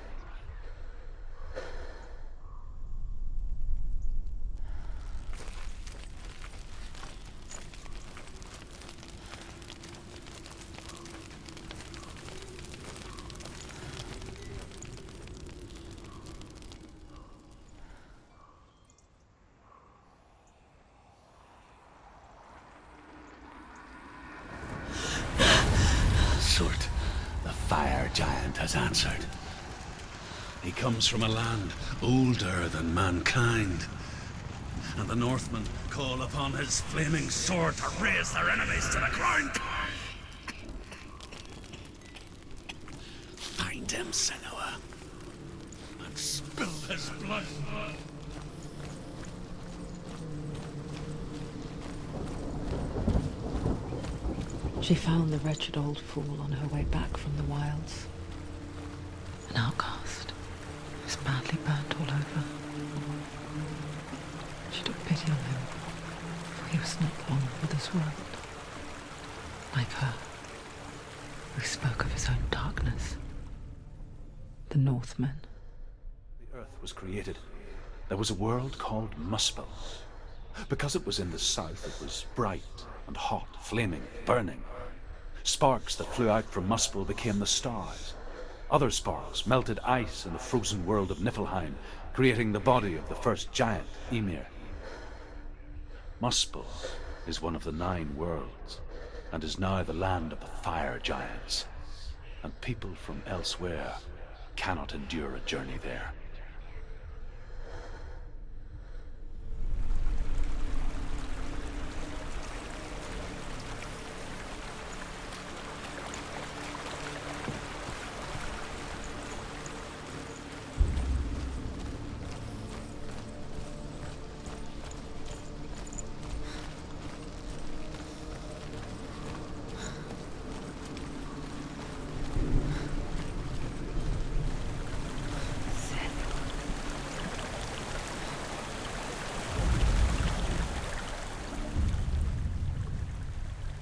Speaker 6: Surt, the fire giant, has answered. He comes from a land older than mankind, and the Northmen call upon his flaming sword to raze their enemies to the ground. Find him, Senua, and spill his blood.
Speaker 5: She found the wretched old fool on her way back from the wilds. An outcast. He was badly burnt all over. She took pity on him, for he was not long for this world. Like her, who spoke of his own darkness. The Northmen.
Speaker 6: The earth was created. There was a world called Muspel. Because it was in the south, it was bright and hot, flaming, burning. Sparks that flew out from Muspel became the stars. Other sparks melted ice in the frozen world of Niflheim, creating the body of the first giant, Ymir. Muspel is one of the 9 worlds, and is now the land of the fire giants. And people from elsewhere cannot endure a journey there.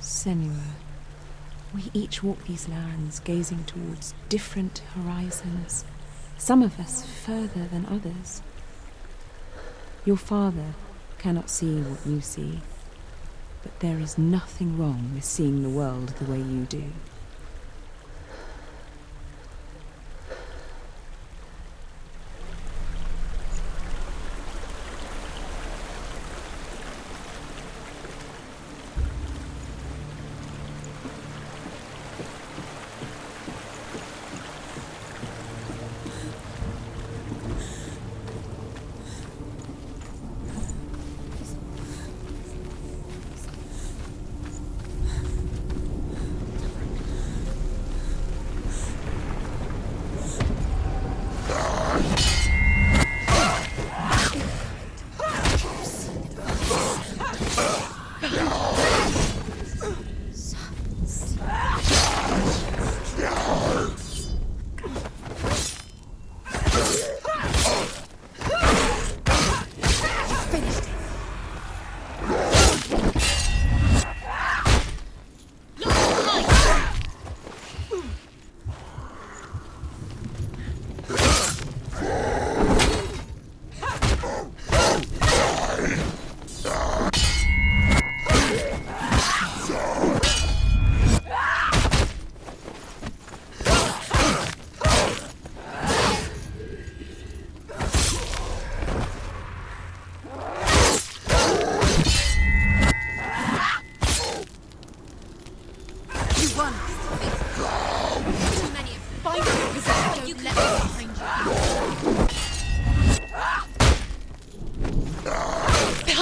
Speaker 3: Senua, we each walk these lands gazing towards different horizons, some of us further than others. Your father cannot see what you see, but there is nothing wrong with seeing the world the way you do.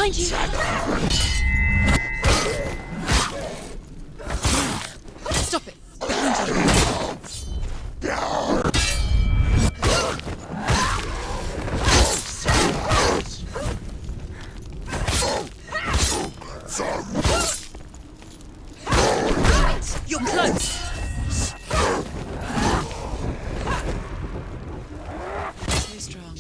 Speaker 2: Behind you! Stop it! Behind you! You're close! Stay strong.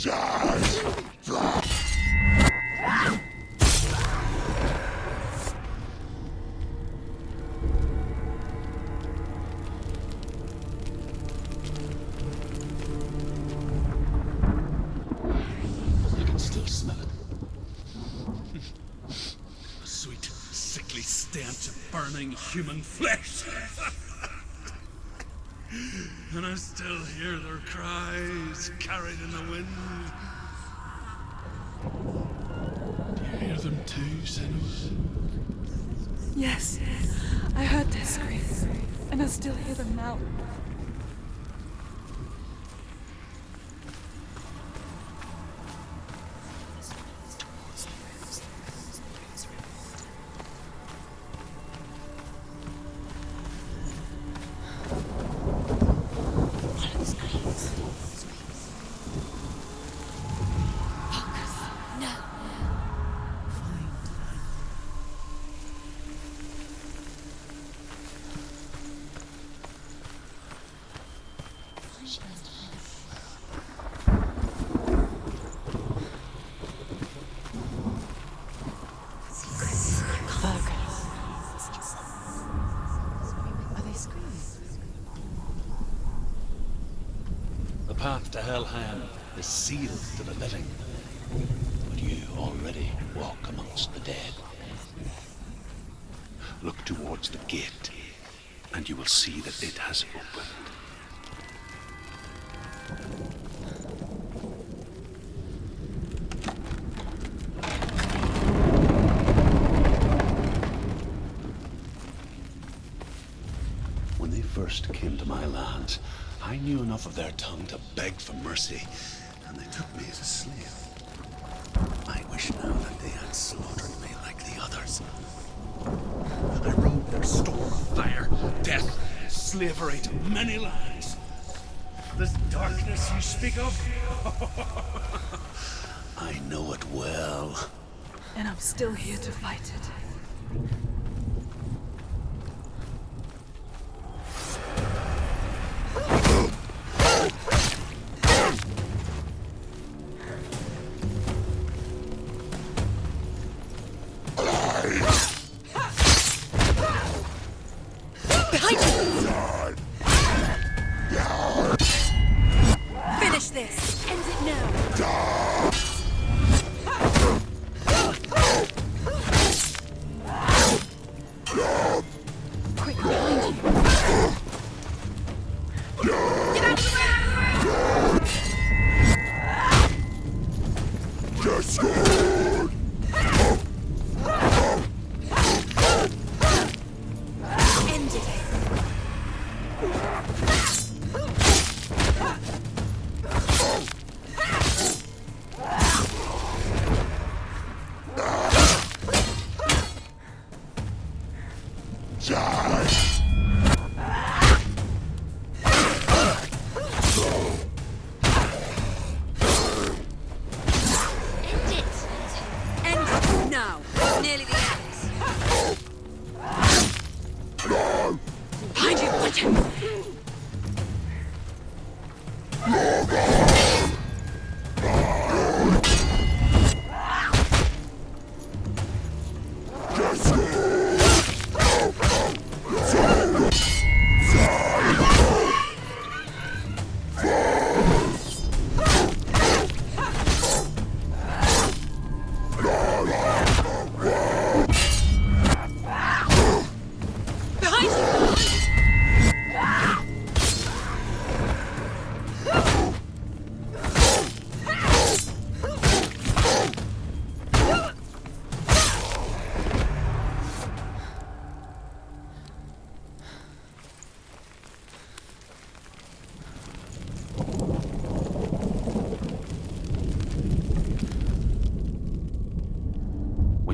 Speaker 4: I can still smell it. A sweet, sickly stench of burning human flesh. And I still hear their cries carried in the wind. Do you hear them too, Senua?
Speaker 7: Yes, I heard their screams, and I still hear them now.
Speaker 4: The path to Helheim is sealed to the living, but you already walk amongst the dead. Look towards the gate, and you will see that it has opened. When they first came to my lands, I knew enough of their tongue to beg for mercy, and they took me as a slave. I wish now that they had slaughtered me like the others. I rode their storm of fire, death, slavery to many lands. This darkness you speak of, I know it well.
Speaker 7: And I'm still here to fight it.
Speaker 2: Behind you! Finish this! End it now!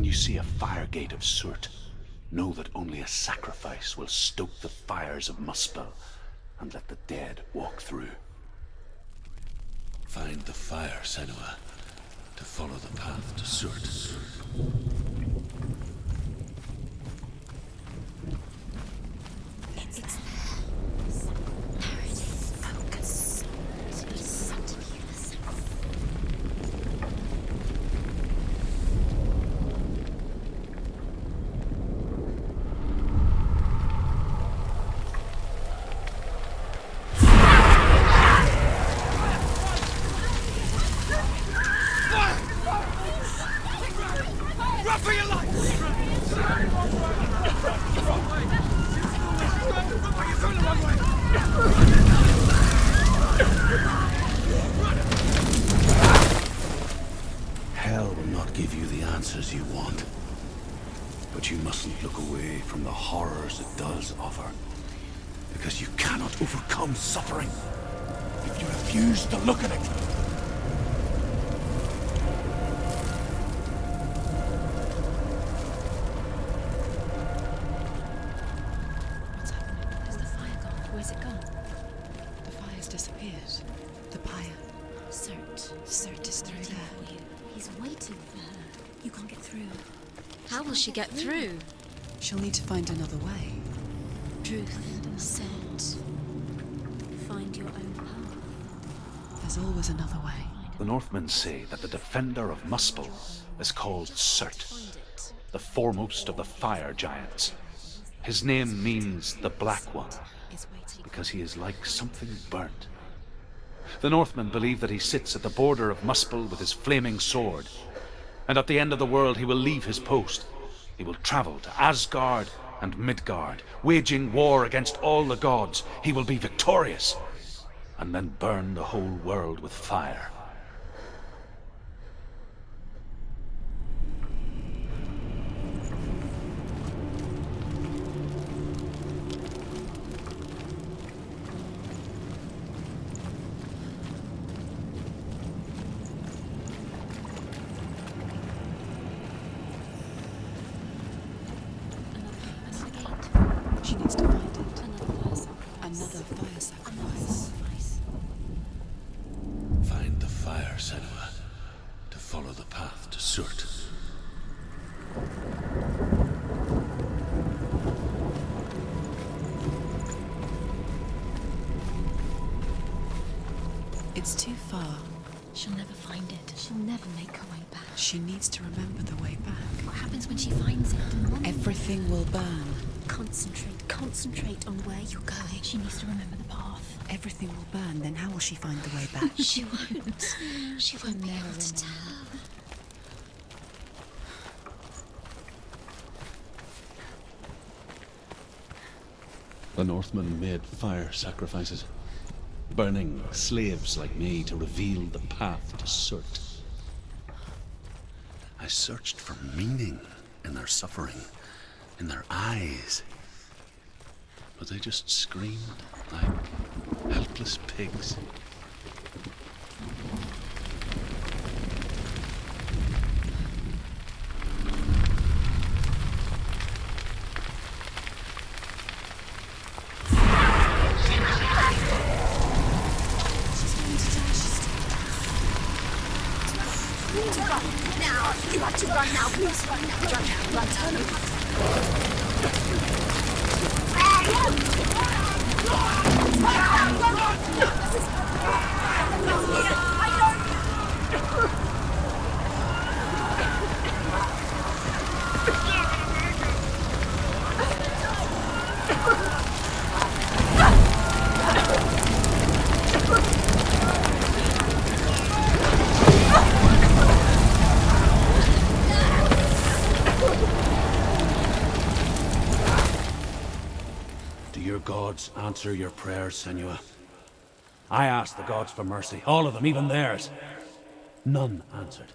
Speaker 6: When you see a fire gate of Surt, know that only a sacrifice will stoke the fires of Muspel and let the dead walk through.
Speaker 4: Find the fire, Senua, to follow the path to Surt. Hell will not give you the answers you want. But you mustn't look away from the horrors it does offer. Because you cannot overcome suffering if you refuse to look at it.
Speaker 2: What's happening? Has the fire gone? Where's it gone?
Speaker 1: The fire's disappeared. The pyre.
Speaker 2: Surt is through there. For you. He's waiting for her. You can't get through.
Speaker 8: How will she get through?
Speaker 1: She'll need to find another way.
Speaker 2: Truth said, find your own path.
Speaker 1: There's always another way.
Speaker 6: The Northmen say that the defender of Muspel is called Surt, the foremost of the fire giants. His name means the Black One, because he is like something burnt. The Northmen believe that he sits at the border of Muspel with his flaming sword, and at the end of the world he will leave his post. He will travel to Asgard and Midgard, waging war against all the gods. He will be victorious, and then burn the whole world with fire.
Speaker 1: She needs to find it. Another fire sacrifice.
Speaker 4: Find the fire, Senua, to follow the path to Surt.
Speaker 1: It's too far.
Speaker 2: She'll never find it. She'll never make her way back.
Speaker 1: She needs to remember the way back.
Speaker 2: What happens when she finds it?
Speaker 1: Everything will burn.
Speaker 2: Concentrate on where you're going. She needs to remember the path.
Speaker 1: Everything will burn, then how will she find the way back?
Speaker 2: She won't. She won't be able to tell.
Speaker 4: The Northmen made fire sacrifices, burning slaves like me to reveal the path to Surt. I searched for meaning in their suffering, in their eyes. But they just screamed like helpless pigs. Gods answer your prayers, Senua. I asked the gods for mercy, all of them, even theirs. None answered.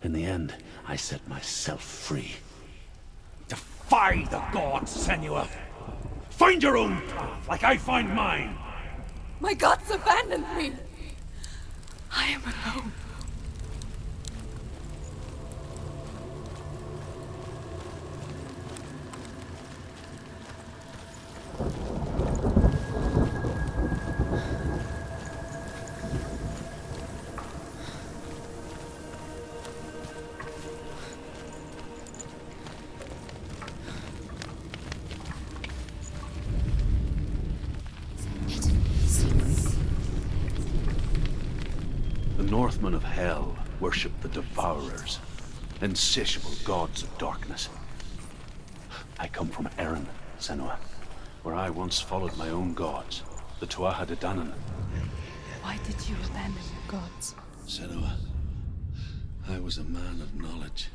Speaker 4: In the end, I set myself free. Defy the gods, Senua! Find your own path, like I find mine!
Speaker 7: My gods abandoned me! I am alone.
Speaker 6: Northmen of Hell worship the Devourers, insatiable gods of darkness. I come from Erin, Senua, where I once followed my own gods, the Tuatha De Danann.
Speaker 7: Why did you abandon your gods?
Speaker 4: Senua, I was a man of knowledge,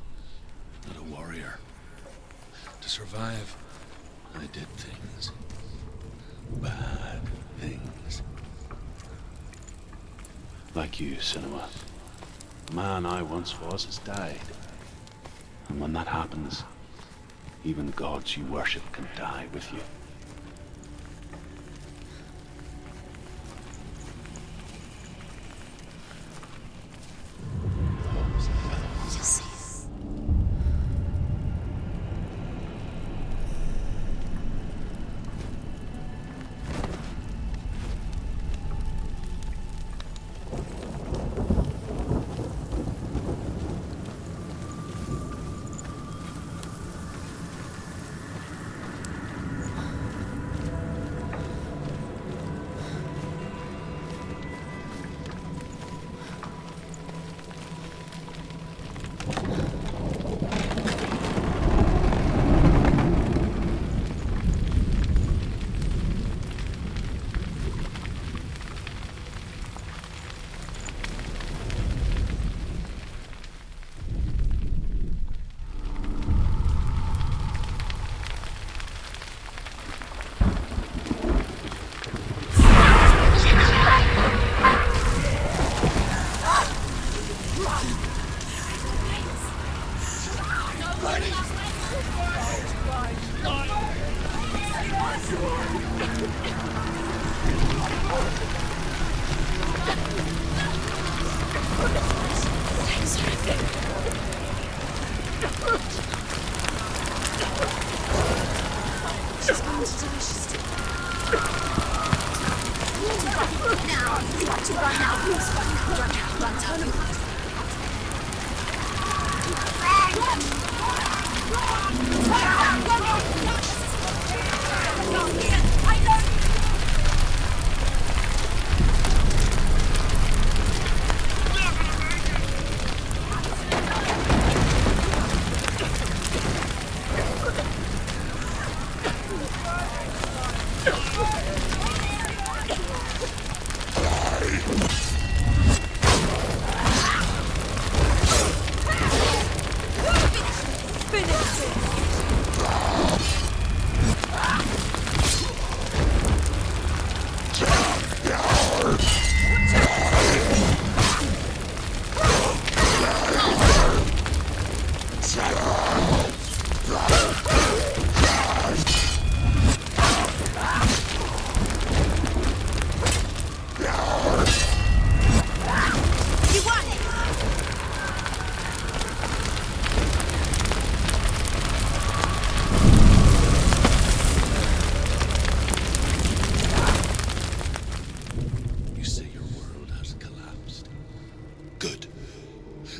Speaker 4: not a warrior. To survive, I did things. Bad things.
Speaker 6: Like you, Senua. The man I once was has died. And when that happens, even the gods you worship can die with you.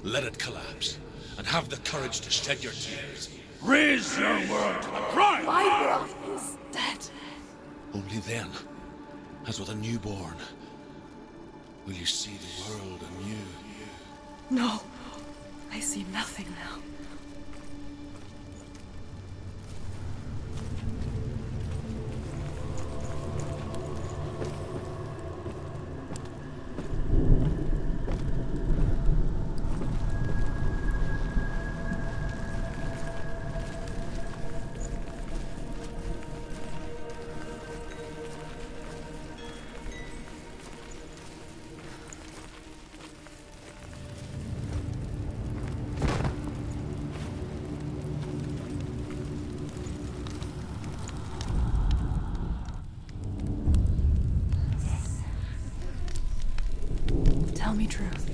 Speaker 4: Let it collapse, and have the courage to shed your tears.
Speaker 6: Raise your world to the prime!
Speaker 7: My world is dead.
Speaker 4: Only then, as with a newborn, will you see the world anew.
Speaker 7: No, I see nothing now. Tell me truth.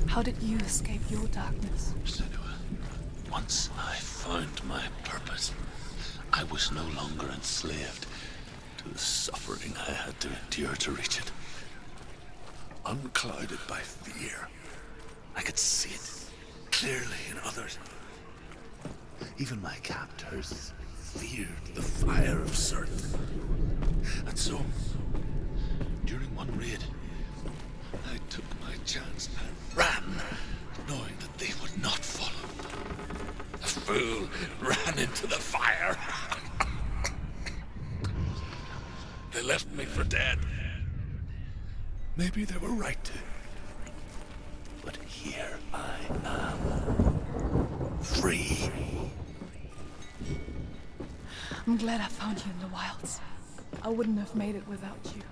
Speaker 7: How did you escape your darkness?
Speaker 4: Senua, once I found my purpose, I was no longer enslaved to the suffering I had to endure to reach it. Unclouded by fear, I could see it clearly in others. Even my captors feared the fire of certain. And so, during one raid, I took my
Speaker 6: chance, I ran, knowing that they would not follow. The fool ran into the fire. They left me for dead. Maybe they were right to. But here I am. Free.
Speaker 9: I'm glad I found you in the wilds. I wouldn't have made it without you.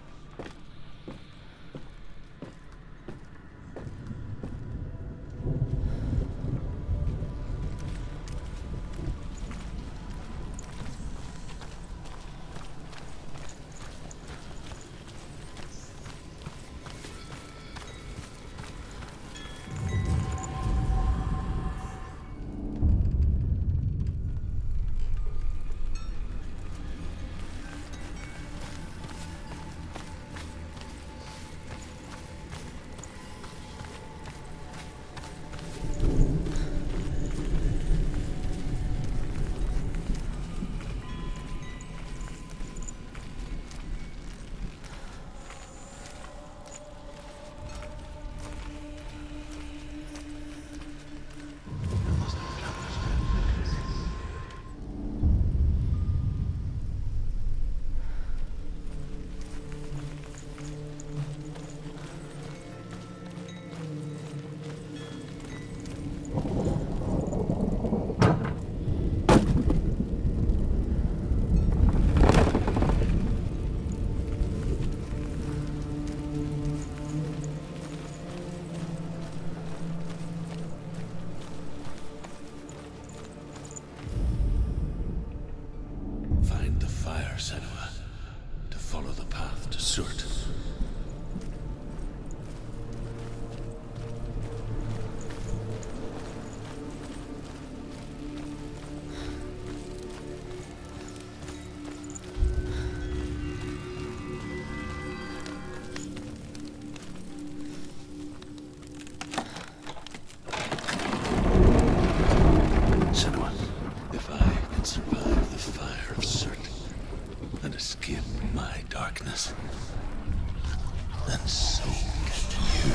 Speaker 6: Find the fire, Senua, to follow the path to Surt. Senua, if I can survive the fire of Surt and escape my darkness, then so can you.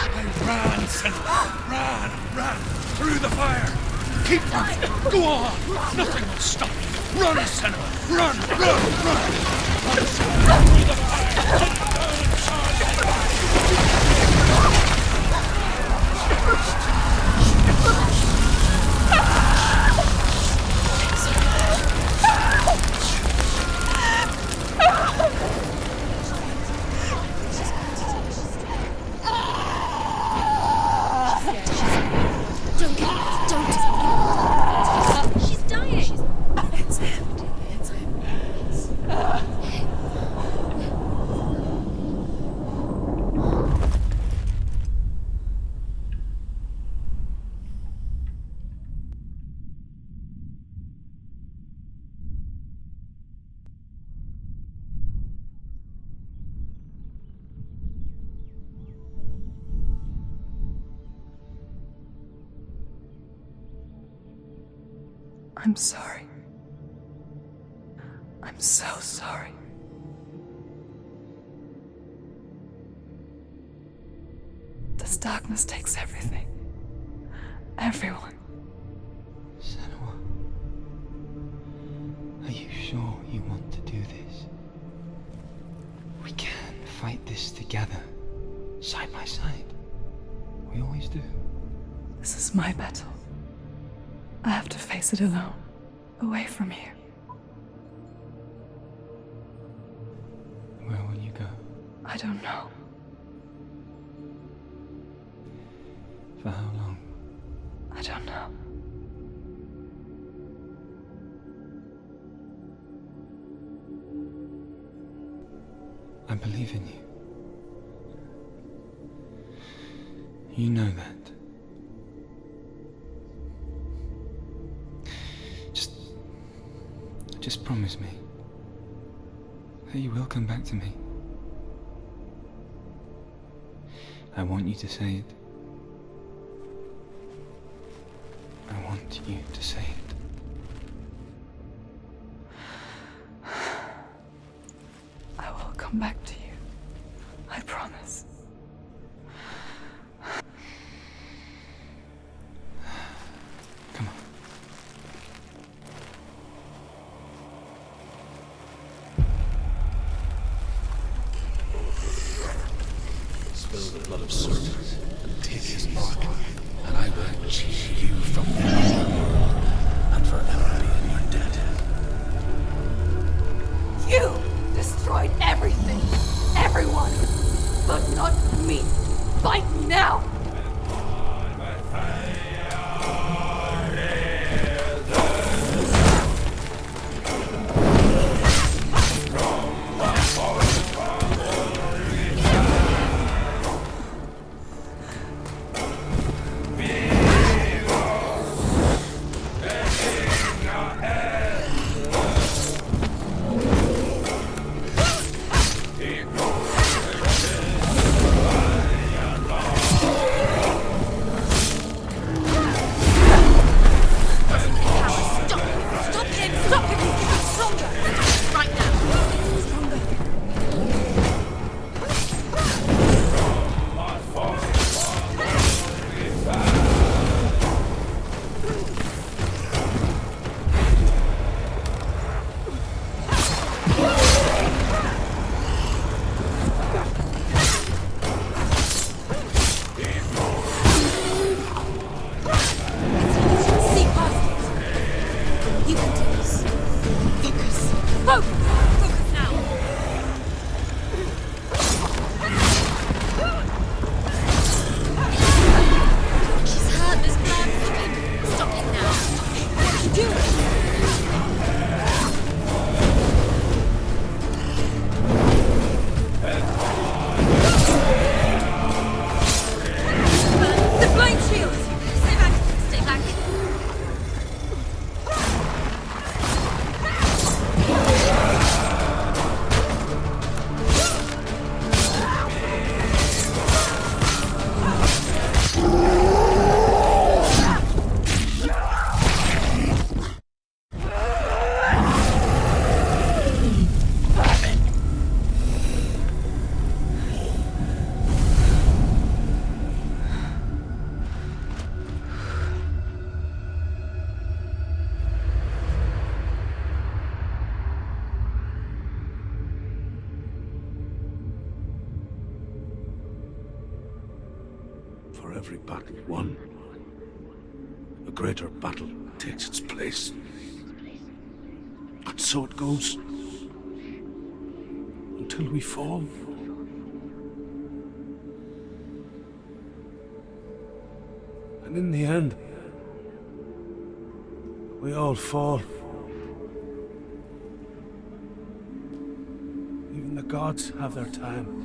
Speaker 6: I ran, Senua. Ran through the fire. Keep running. Go on. Nothing will stop you. Run, Senua. Run. Run, Senua. Through the fire.
Speaker 8: She's dying.
Speaker 9: It's him. It's him. I'm sorry. I'm so sorry. This darkness takes everything. Everyone.
Speaker 10: Senua, are you sure you want to do this? We can fight this together, side by side. We always do.
Speaker 9: This is my battle. I have to face it alone, away from you.
Speaker 10: Where will you go?
Speaker 9: I don't know.
Speaker 10: For how long?
Speaker 9: I don't know.
Speaker 10: I believe in you. You know that. Just promise me that you will come back to me. I want you to say it. I want you to say it.
Speaker 9: come back to you. I promise.
Speaker 10: Come on.
Speaker 4: Spill the blood of serpents and take his mark, and I will cheat you from every world and forever be in your debt.
Speaker 7: You destroyed everything, everyone, but not me. Fight me now!
Speaker 4: For every battle won, a greater battle takes its place. And so it goes. Until we fall. And in the end, we all fall. Even the gods have their time.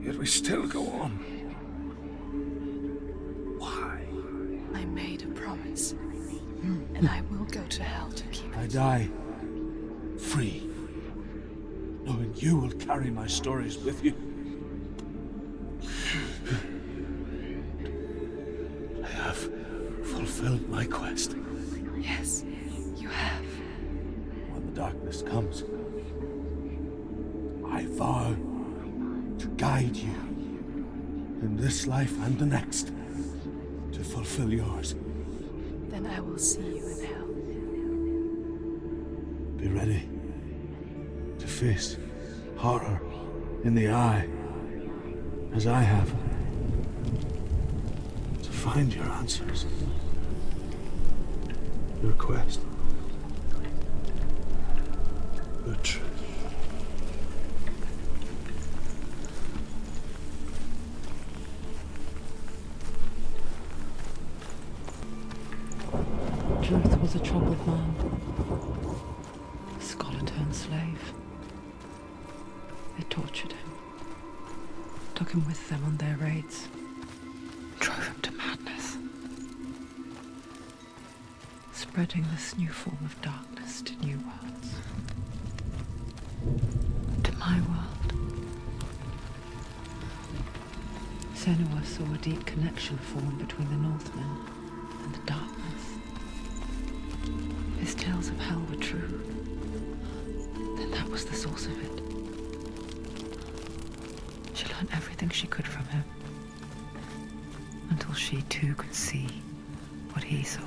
Speaker 4: Yet we still go on. Why?
Speaker 9: I made a promise, and I will go to hell to keep
Speaker 4: I
Speaker 9: it.
Speaker 4: die free, knowing you will carry my stories with you. I have fulfilled my quest.
Speaker 9: Yes, you have.
Speaker 4: When the darkness comes, I vow to guide you in this life and the next to fulfill yours.
Speaker 9: Then I will see you in hell.
Speaker 4: Be ready to face horror in the eye, as I have, to find your answers, your quest, your truth.
Speaker 1: Truth was a troubled man, a scholar turned slave. They tortured him, took him with them on their raids, drove him to madness, spreading this new form of darkness to new worlds, to my world. Senua saw a deep connection form between the Northmen and the darkness. His tales of hell were true. Then That was the source of it. She learned everything she could from him. Until she too could see what he saw.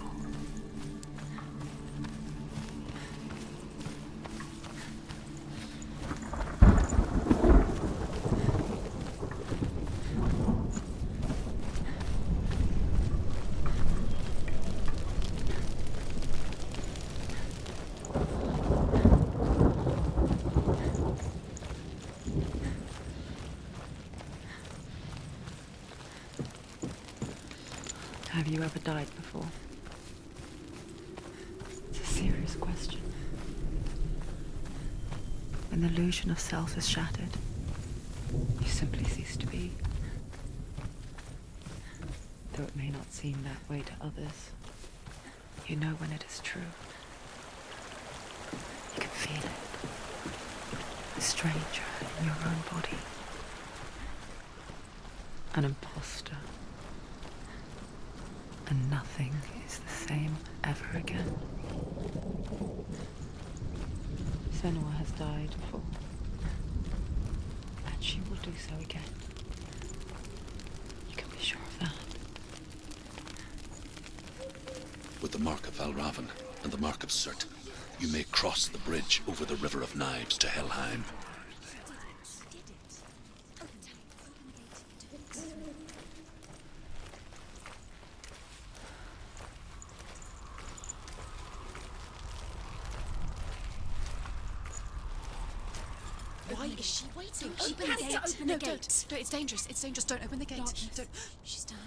Speaker 1: Have you ever died before? It's a serious question. When the illusion of self is shattered, you simply cease to be. Though it may not seem that way to others, you know when it is true. You can feel it. A stranger in your own body. An imposter. And nothing is the same ever again. Senua has died before. And she will do so again. You can be sure of that.
Speaker 4: With the mark of Valravan and the mark of Surt, you may cross the bridge over the River of Knives to Helheim.
Speaker 2: Why is she waiting?
Speaker 8: Open the gate.
Speaker 2: Open the gate. No, it's dangerous. It's dangerous. Don't open the gate. Don't.
Speaker 8: She's done.